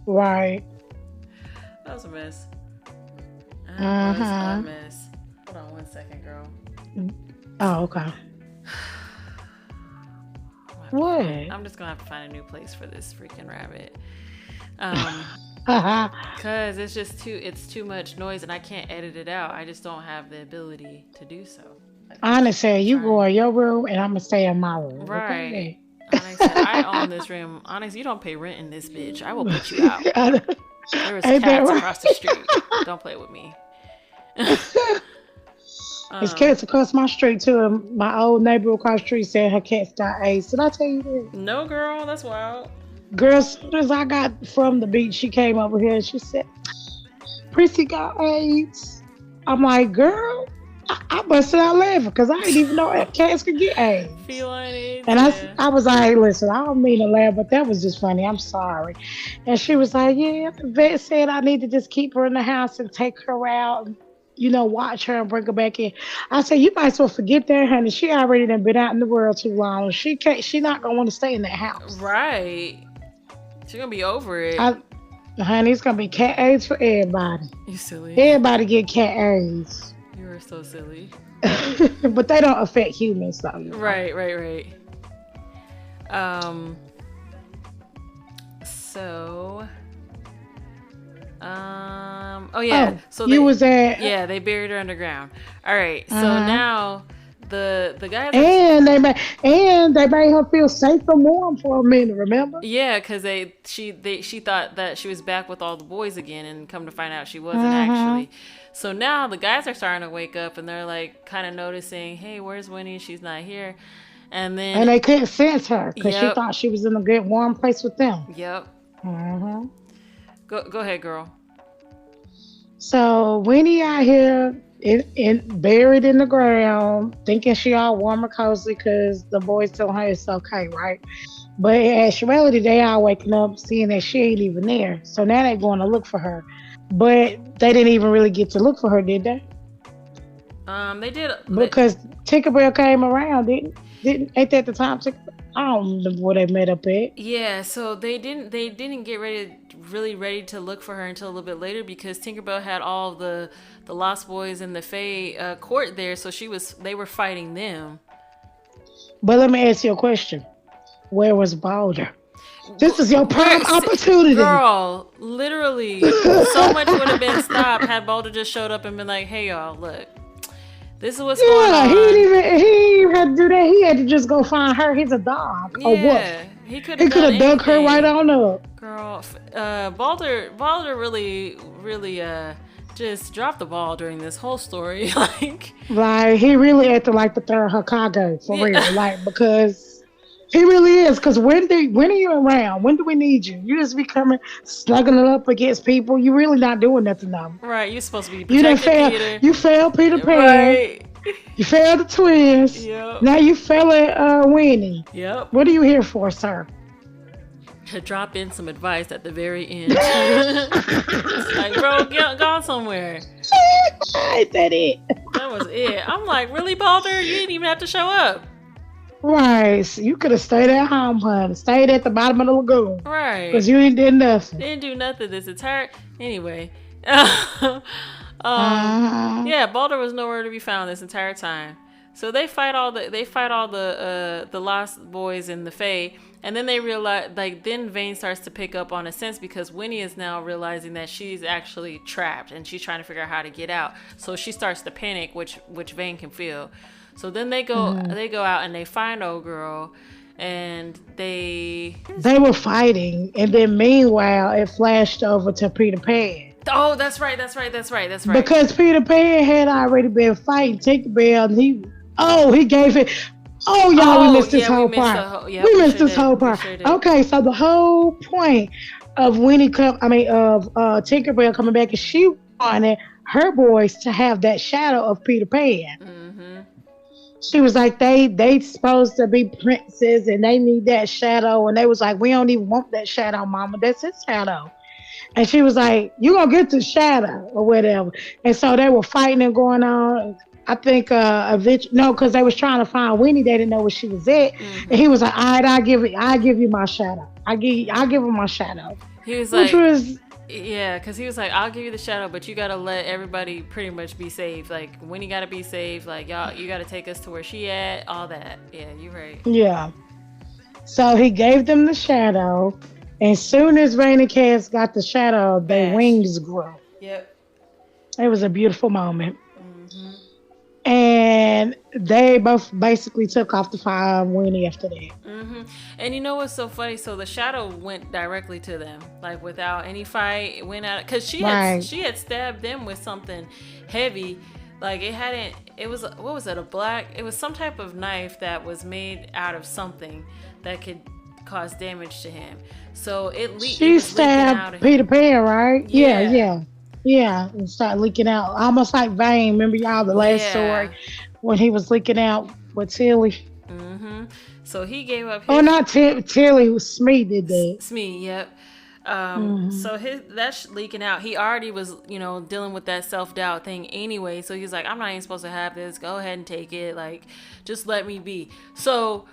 Right. That was a mess. That was a mess. Hold on 1 second, girl. Oh, okay. What? I'm just gonna have to find a new place for this freaking rabbit. Cause it's too much noise and I can't edit it out. I just don't have the ability to do so. Honestly, you go in your room and I'm gonna stay in my room. Right. Okay? Onyx said, I own this room. Onyx, you don't pay rent in this bitch. I will put you out. There was cats across the street. Don't play with me. There's cats across my street too. And my old neighbor across the street said her cats got AIDS. Did I tell you that? No, girl, that's wild. Girl, as soon as I got from the beach, she came over here and she said, Prissy got AIDS. I'm like, girl, I busted out laughing because I didn't even know that cats could get AIDS. Feline AIDS. And I was like, listen, I don't mean to laugh, but that was just funny. I'm sorry. And she was like, yeah, the vet said I need to just keep her in the house and take her out and, watch her and bring her back in. I said, you might as well forget that, honey. She already done been out in the world too long. She not going to want to stay in that house. Right. She's going to be over it. Honey, it's going to be cat AIDS for everybody. You silly. Everybody get cat AIDS. You're We're so silly. But they don't affect humans, though. You know? Right. So. Oh yeah. So you was at. Yeah, they buried her underground. All right. So now the guys. And they made her feel safe and warm for a minute. Remember? Yeah, because she thought that she was back with all the boys again, and come to find out she wasn't actually. So now the guys are starting to wake up, and they're like kind of noticing, hey, where's Winnie? She's not here. And they couldn't sense her because she thought she was in a good warm place with them. Yep. Go ahead, girl. So Winnie out here buried in the ground, thinking she all warm and cozy because the boys tell her it's okay, right? But in actuality, they all waking up seeing that she ain't even there. So now they're going to look for her. But they didn't even really get to look for her, did they? They did because Tinkerbell came around, didn't ain't that the time? I don't remember where they met up at. Yeah, so they didn't get really ready to look for her until a little bit later because Tinkerbell had all the Lost Boys and the Fae court there, so they were fighting them. But let me ask you a question: where was Balder? This is your prime opportunity, girl. Literally, so much would have been stopped had Balder just showed up and been like, "Hey, y'all, look." This is what's going on. He didn't had to do that. He had to just go find her. He's a dog. Or what? He could have dug her right on up. Girl, Balder really just dropped the ball during this whole story. Like he really acted like the third Hokage for real. Like because he really is. Because when are you around? When do we need you? You just be coming slugging it up against people. You really not doing nothing now. Right, you're supposed to be protecting Peter. You failed Peter Pan. Right. You failed the twins. Yep. Now you failed at Winnie. Yep. What are you here for, sir? To drop in some advice at the very end. Like, bro, go somewhere. Is that it? That was it. I'm like, really, Balder? You didn't even have to show up. Right. So you could have stayed at home, honey. Stayed at the bottom of the lagoon. Right. Because you ain't did nothing. Didn't do nothing this entire... Anyway. Yeah, Balder was nowhere to be found this entire time. So they fight all the Lost Boys and the Fae, and then they realize, then Vane starts to pick up on a sense because Winnie is now realizing that she's actually trapped and she's trying to figure out how to get out. So she starts to panic, which Vane can feel. So then they go out and they find old girl, and they were fighting, and then meanwhile it flashed over to Peter Pan. Oh, that's right. Because Peter Pan had already been fighting Tinkerbell, and he gave it. Oh, y'all, we missed this whole part. We missed this whole part. Okay, so the whole point of Tinkerbell coming back is she wanted her boys to have that shadow of Peter Pan. Mm-hmm. She was like, they supposed to be princes and they need that shadow, and they was like, we don't even want that shadow, mama. That's his shadow. And she was like, you gonna get the shadow or whatever. And so they were fighting and going on. I think because they was trying to find Winnie, they didn't know where she was at. Mm-hmm. And he was like, all right, I'll give you my shadow. I'll give him my shadow. He was like, because he was like, I'll give you the shadow, but you gotta let everybody pretty much be safe. Like Winnie gotta be safe. Like y'all, you gotta take us to where she at. All that. Yeah, you're right. Yeah. So he gave them the shadow, and soon as Vane and Cass got the shadow, their wings grew. Yep. It was a beautiful moment. Mm-hmm. And they both basically took off to find Winnie after that. Mm-hmm. And you know what's so funny? So the shadow went directly to them, like without any fight. It went out because she had stabbed them with something heavy. Like it was some type of knife that was made out of something that could cause damage to him. So she stabbed Peter Pan, right? Yeah, and start leaking out, almost like Vane. Remember y'all the last story when he was leaking out with Tilly? Mm-hmm. So he gave up. Not Tilly. Was Smee did that. Smee, yep. So that's leaking out. He already was, dealing with that self-doubt thing anyway. So he's like, I'm not even supposed to have this. Go ahead and take it. Like, just let me be. So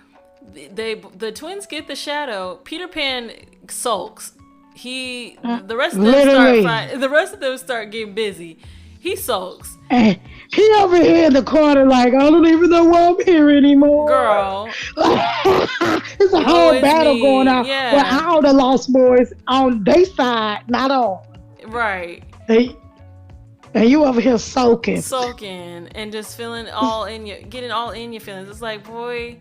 the twins get the shadow. Peter Pan sulks. The rest of them start getting busy. He sulks. And he over here in the corner like, I don't even know why I'm here anymore. Girl. It's a whole battle going on. Yeah. With all the Lost Boys on their side, not on. Right. And you over here soaking And just feeling getting all in your feelings. It's like, boy,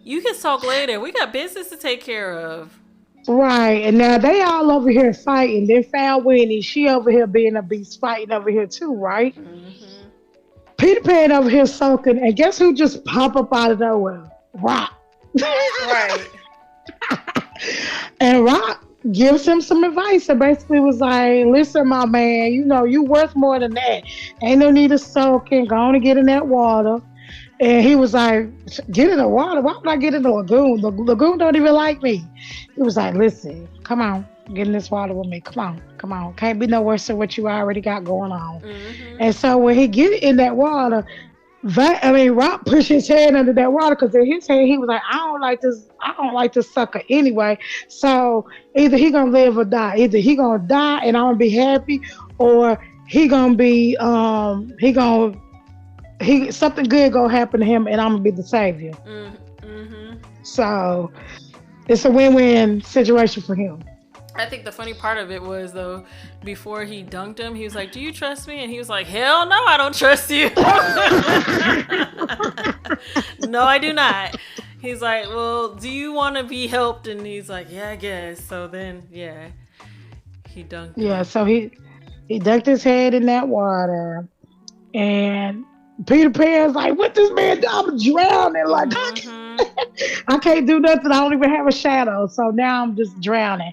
you can sulk later. We got business to take care of. Right. And now they all over here fighting. Then Fae winning. She over here being a beast fighting over here too, right? Mm-hmm. Peter Pan over here soaking. And guess who just pop up out of nowhere? Rock. Right. And Rock gives him some advice and basically was like, listen, my man, you know, you worth more than that. Ain't no need of soaking. Go on and get in that water. And he was like, get in the water? Why would I get in the lagoon? The lagoon don't even like me. He was like, listen, come on. Get in this water with me. Come on. Can't be no worse than what you already got going on. Mm-hmm. And so when he get in that water, Rock pushed his head under that water because in his head he was like, I don't like this sucker anyway. So either he gonna live or die. Either he gonna die and I'm gonna be happy, or he gonna be something good gonna happen to him and I'm gonna be the savior. Mm-hmm. So it's a win-win situation for him. I think the funny part of it was, though, before he dunked him, he was like, do you trust me? And he was like, hell no, I don't trust you. No, I do not. He's like, well, do you want to be helped? And he's like, yeah, I guess. So then, yeah, he dunked him. Yeah, so he dunked his head in that water. And Peter Pan's like, what this man do? I'm drowning. Like, I can't do nothing. I don't even have a shadow. So now I'm just drowning.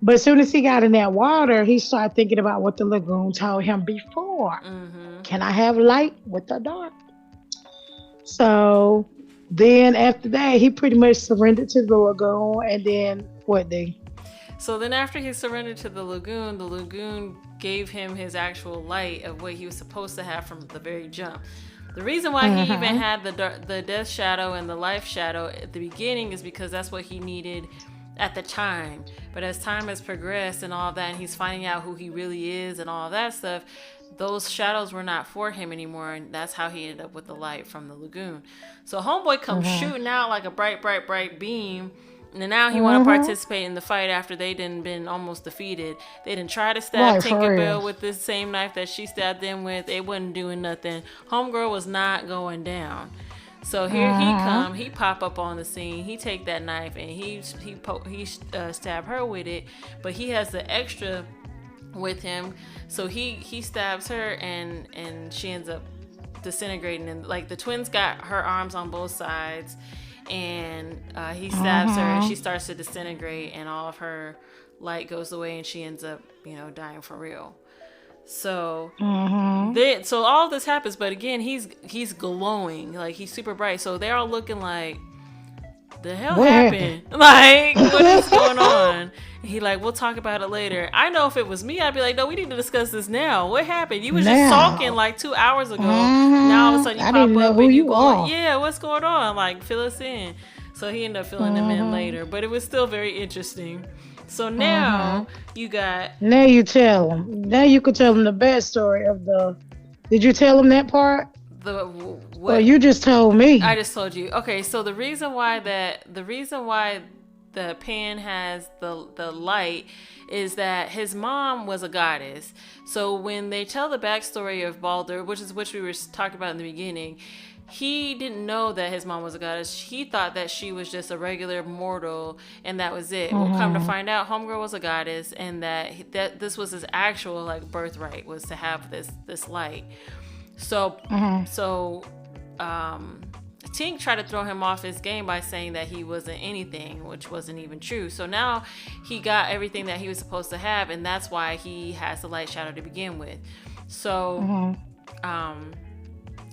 But as soon as he got in that water, he started thinking about what the lagoon told him before. Mm-hmm. Can I have light with the dark? So then after that, he pretty much surrendered to the lagoon. And then what, D? So then after he surrendered to the lagoon gave him his actual light of what he was supposed to have from the very jump. The reason why he even had the death shadow and the life shadow at the beginning is because that's what he needed at the time. But as time has progressed and all of that, and he's finding out who he really is and all of that stuff, those shadows were not for him anymore, and that's how he ended up with the light from the lagoon. So homeboy comes shooting out like a bright beam, and now he want to participate in the fight after they done been almost defeated. They didn't try to stab Tinkerbell with this same knife that she stabbed them with. It wasn't doing nothing. Homegirl was not going down. So here he pop up on the scene. He take that knife and he stab her with it, but he has the extra with him. So he stabs her and she ends up disintegrating. And like the twins got her arms on both sides, and he stabs her and she starts to disintegrate, and all of her light goes away, and she ends up dying for real. So so all of this happens, but again, he's glowing, like he's super bright. So they're all looking like, the hell happened? Like, what is going on? And he like, we'll talk about it later. I know if it was me, I'd be like, no, we need to discuss this now. What happened? You was just talking like 2 hours ago. Now all of a sudden you pop up and you go, yeah, what's going on? Like, fill us in. So he ended up filling them in later, but it was still very interesting. So now you got. Now you tell them. Now you could tell them the bad story of the. Did you tell them that part? What? Well, you just told me. I just told you. Okay, so the reason why the Pan has the light is that his mom was a goddess. So when they tell the backstory of Balder, which we were talking about in the beginning, he didn't know that his mom was a goddess. He thought that she was just a regular mortal, and that was it. Well, come to find out, homegirl was a goddess, and that this was his actual like birthright, was to have this light. So Tink tried to throw him off his game by saying that he wasn't anything, which wasn't even true. So now he got everything that he was supposed to have, and that's why he has the light shadow to begin with. So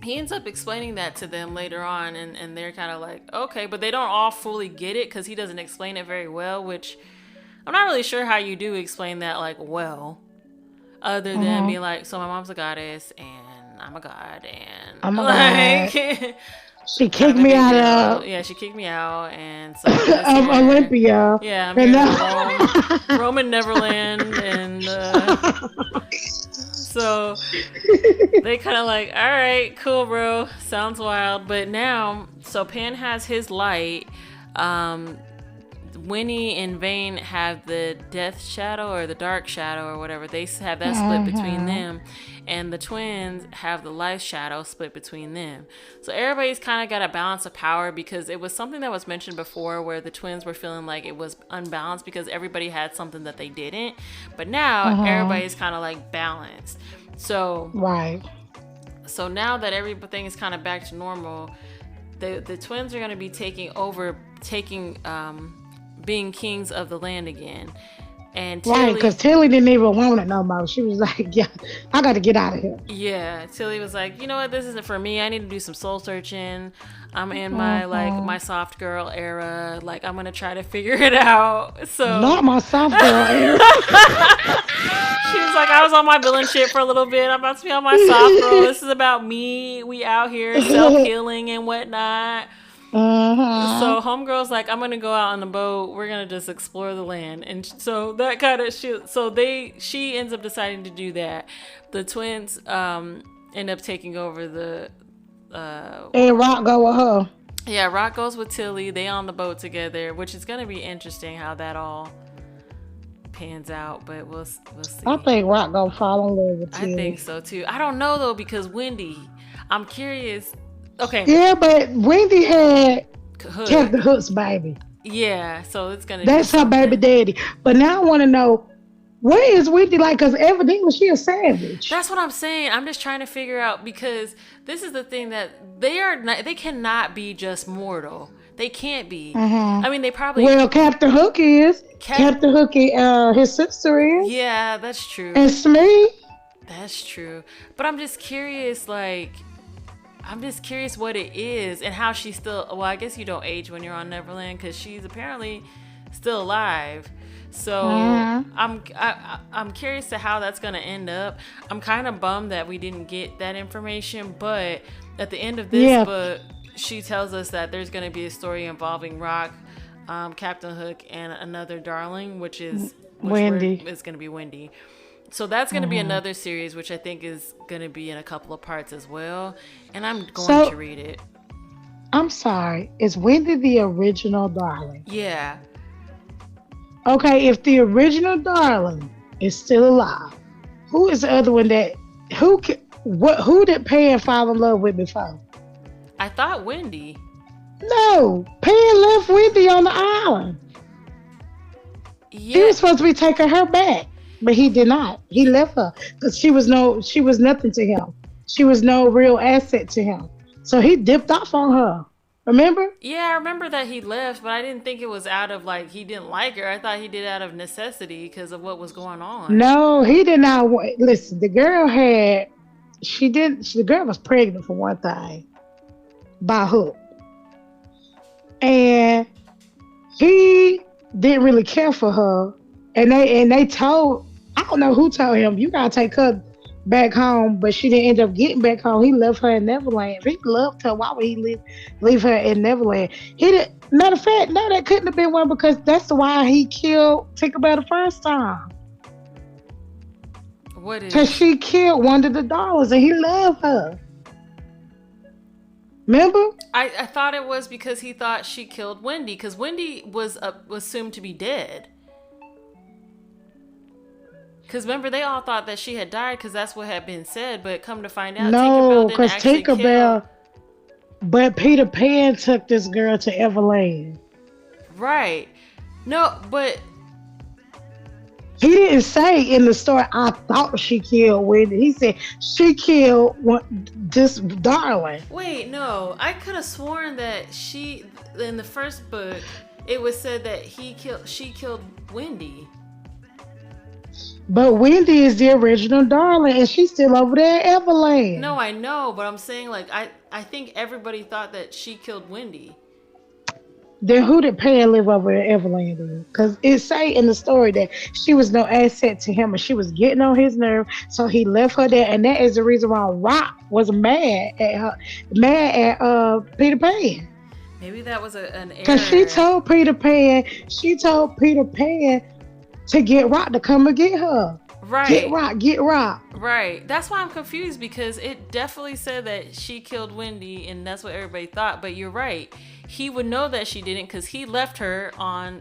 he ends up explaining that to them later on, and they're kind of like, okay, but they don't all fully get it because he doesn't explain it very well, which I'm not really sure how you do explain that like well, other than being like, so my mom's a goddess and I'm a god, and I'm a god. She kicked me out of. Yeah, she kicked me out, and so of Olympia. Yeah, I'm here in Rome and Neverland, and so So they kind of like, all right, cool, bro. Sounds wild. But now, so Pan has his light. Winnie and Vane have the Death Shadow or the Dark Shadow or whatever. They have that split between them. And the twins have the Life Shadow split between them. So everybody's kind of got a balance of power, because it was something that was mentioned before where the twins were feeling like it was unbalanced because everybody had something that they didn't. But now everybody's kind of like balanced. So right. So now that everything is kind of back to normal, the twins are going to be taking being kings of the land again. And Tilly, right, because Tilly didn't even want it no more. She was like, yeah, I got to get out of here. Yeah, Tilly was like, you know what, this isn't for me. I need to do some soul searching. I'm in my my soft girl era. Like, I'm going to try to figure it out. So not my soft girl era. She was like, I was on my villain shit for a little bit. I'm about to be on my soft girl. This is about me. We out here self-healing and whatnot. So homegirl's like, I'm gonna go out on the boat. We're gonna just explore the land, and so that kind of shit. So she ends up deciding to do that. The twins end up taking over the. And Rock go with her. Yeah, Rock goes with Tilly. They on the boat together, which is gonna be interesting how that all pans out. But we'll see. I think Rock gonna fall in love with Tilly. I think so too. I don't know though, because Wendy. I'm curious. Okay. Yeah, but Wendy had Captain Hook's baby. Yeah, so it's gonna. That's her baby daddy. But now I want to know, what is Wendy like? Because evidently she a savage. That's what I'm saying. I'm just trying to figure out, because this is the thing that they cannot be just mortal. They can't be. I mean, they probably. Well, Captain Hook is. Captain Hook, his sister is. Yeah, that's true. And Smee. That's true. But I'm just curious, like. I'm just curious what it is and how she's still. Well, I guess you don't age when you're on Neverland, because she's apparently still alive. So I'm curious to how that's gonna end up. I'm kind of bummed that we didn't get that information, but at the end of this book, she tells us that there's gonna be a story involving Rock, Captain Hook, and another darling, which Wendy. Is gonna be Wendy. So that's going to be another series, which I think is going to be in a couple of parts as well. And I'm going to read it. I'm sorry. Is Wendy the original darling? Yeah. Okay, if the original darling is still alive, who is the other one who did Pan fall in love with before? I thought Wendy. No, Pan left Wendy on the island. Yeah. He was supposed to be taking her back. But he did not. He left her because she was nothing to him. She was no real asset to him. So he dipped off on her. Remember? Yeah, I remember that he left, but I didn't think it was out of like he didn't like her. I thought he did out of necessity because of what was going on. No, he did not. Listen, the girl the girl was pregnant for one thing by Hook. And he didn't really care for her. And they told, I don't know who told him, you gotta take her back home, but she didn't end up getting back home. He left her in Neverland. If he loved her, why would he leave her in Neverland? Matter of fact, no, that couldn't have been one, because that's why he killed Tinkerbell the first time. What is? Because she killed one of the dolls and he loved her. Remember? I thought it was because he thought she killed Wendy, because Wendy was assumed to be dead. Because remember, they all thought that she had died because that's what had been said, but come to find out, no, because Tinkerbell. But Peter Pan took this girl to Everland. Right. No, but he didn't say in the story, I thought she killed Wendy. He said she killed this darling. Wait, no. I could have sworn that in the first book, it was said that she killed Wendy. But Wendy is the original darling, and she's still over there at Everland. No, I know, but I'm saying, like, I think everybody thought that she killed Wendy. Then who did Pan live over at Everland with? Because it say in the story that she was no asset to him, and she was getting on his nerve, so he left her there, and that is the reason why Rock was mad at Peter Pan. Maybe that was an error. Because she told Peter Pan to get Rock to come and get her. Right. Get rock, get rock. Right. That's why I'm confused, because it definitely said that she killed Wendy, and that's what everybody thought. But you're right. He would know that she didn't, because he left her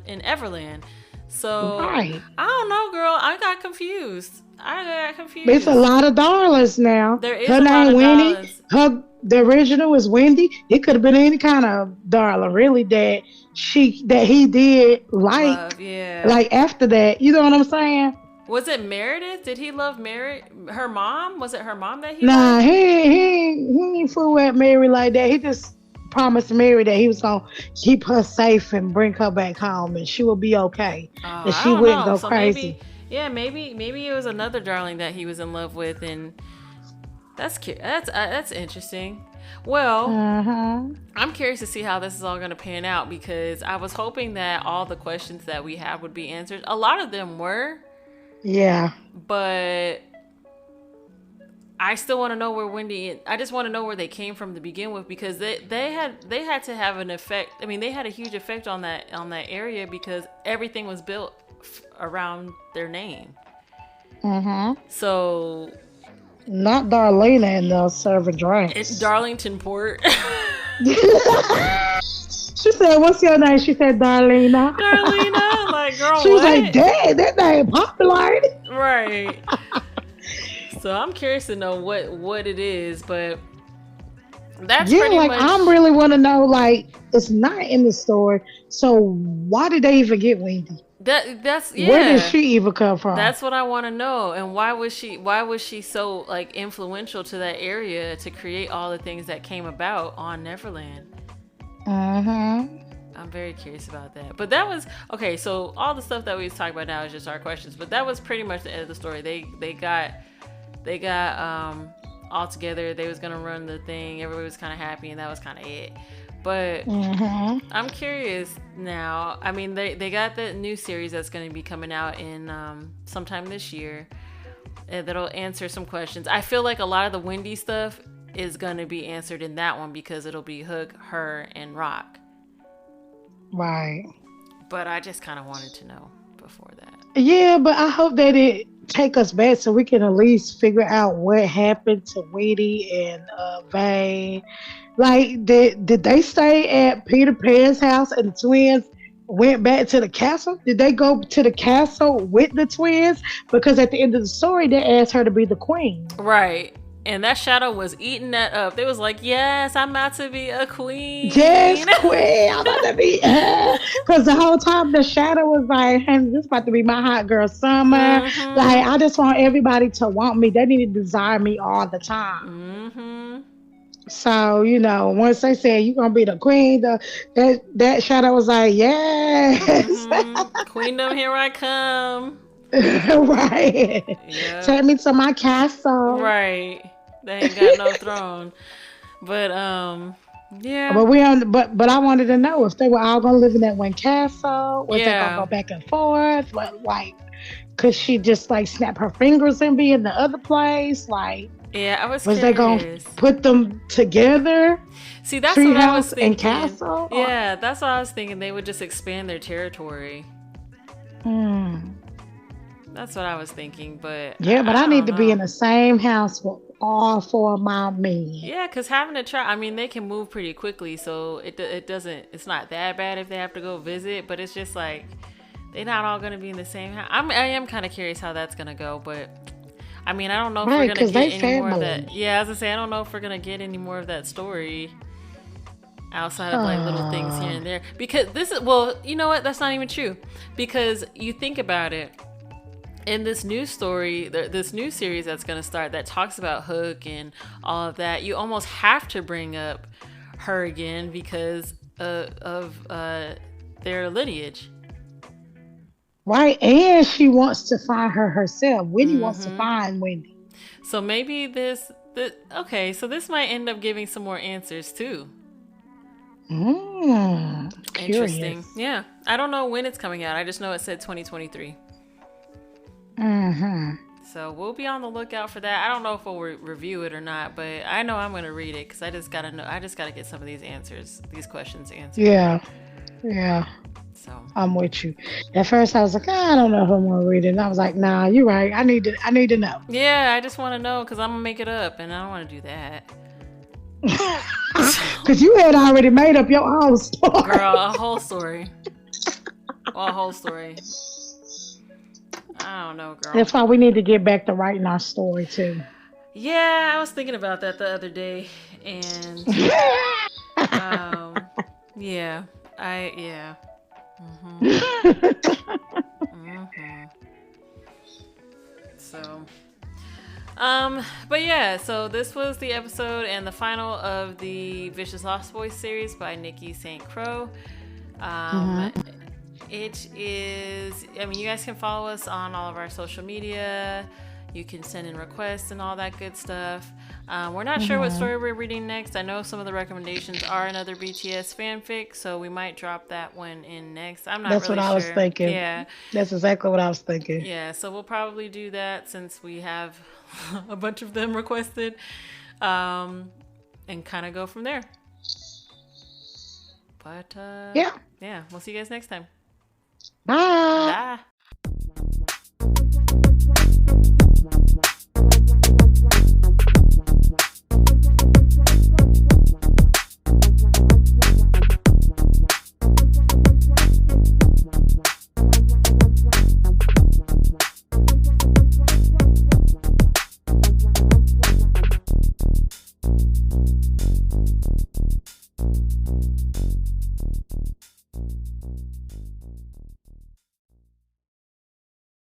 in Everland. So Right. I don't know, girl. I got confused. It's a lot of darlings now. There is her a lot name of Wendy. darlings. The original is Wendy. It could have been any kind of darling, really, that he did Love, yeah. like after that. You know what I'm saying? Was it Meredith? Did he love her mom? Was it her mom that he Nah, liked? he ain't fool with Mary like that. He just promised Mary that he was gonna keep her safe and bring her back home, and she will be okay. Oh, That I she don't wouldn't know. go So crazy. maybe it was another darling that he was in love with, and that's cute. That's interesting. Well, I'm curious to see how this is all going to pan out, because I was hoping that all the questions that we have would be answered. A lot of them were. Yeah. But I still want to know where I just want to know where they came from to begin with, because they had to have an effect. I mean, they had a huge effect on that area, because everything was built around their name. So not Darlena and the serving drinks. It's Darlington Port. She said, "What's your name?" She said, "Darlena." Darlena, like, girl, she was what? like, "Dang, that name popular." Right. So I'm curious to know what it is, but that's pretty much. I'm really want to know. Like, it's not in the story, so why did they even get Wendy? That's Where did she even come from? That's what I want to know. And why was she so like influential to that area to create all the things that came about on Neverland? I'm very curious about that. But that was okay. So all the stuff that we talk about now is just our questions. But that was pretty much the end of the story. They got all together. They was gonna run the thing. Everybody was kind of happy, and that was kind of it. But I'm curious now. I mean, they got the new series that's going to be coming out in sometime this year. That'll answer some questions. I feel like a lot of the Wendy stuff is going to be answered in that one, because it'll be Hook, her, and Rock. Right. But I just kind of wanted to know before that. Yeah, but I hope that it take us back so we can at least figure out what happened to Wendy and Fae. Like, did they stay at Peter Pan's house and the twins went back to the castle? Did they go to the castle with the twins? Because at the end of the story, they asked her to be the queen. Right. And that shadow was eating that up. They was like, yes, I'm about to be a queen. Yes, queen. I'm about to be. Because the whole time the shadow was like, hey, this is about to be my hot girl summer. Like, I just want everybody to want me. They need to desire me all the time. So, once they said you're gonna be the queen, that shadow was like, yes. Queendom, here I come. Right. Yep. Take me to my castle. Right. They ain't got no throne. But yeah. But I wanted to know if they were all gonna live in that one castle, was they gonna go back and forth? What, like, could she just like snap her fingers and be in the other place? Like, yeah, I was they gonna put them together? See, that's what I was thinking. And castle? Yeah, that's what I was thinking. They would just expand their territory. That's what I was thinking, but yeah, but I need to be in the same house with all four of my men. Yeah, because having to try, I mean, they can move pretty quickly, so it's not that bad if they have to go visit, but it's just like they're not all going to be in the same house. I am kind of curious how that's going to go, but I mean, I don't know if we're going to get any more of that. Yeah, as I say, I don't know if we're going to get any more of that story outside of like little things here and there, because you know what? That's not even true, because you think about it. In this new story, this new series that's going to start that talks about Hook and all of that, you almost have to bring up her again because of their lineage. Right, and she wants to find her herself. Wendy wants to find Wendy. So maybe okay, so this might end up giving some more answers too. Interesting. Yeah, I don't know when it's coming out. I just know it said 2023. So we'll be on the lookout for that. I don't know if we'll review it or not, but I know I'm going to read it because I just got to get some of these questions answered. Yeah. So I'm with you. At first, I was like, I don't know if I'm gonna read it. And I was like, Nah, you're right. I need to know. yeah, I just want to know because I'm gonna make it up, and I don't want to do that. Because you had already made up your own story. Girl, a whole story. A whole story. I don't know, girl. That's why we need to get back to writing our story too. Yeah, I was thinking about that the other day, and yeah, yeah. So, but yeah, so this was the episode and the final of the Vicious Lost Boys series by Nikki St. Crowe. It is, I mean, you guys can follow us on all of our social media. You can send in requests and all that good stuff. We're not sure what story we're reading next. I know some of the recommendations are another BTS fanfic, so we might drop that one in next. I'm not That's really what I was thinking. Yeah. That's exactly what I was thinking. Yeah, so we'll probably do that since we have a bunch of them requested, and kind of go from there. But yeah, we'll see you guys next time. Bye. Bye.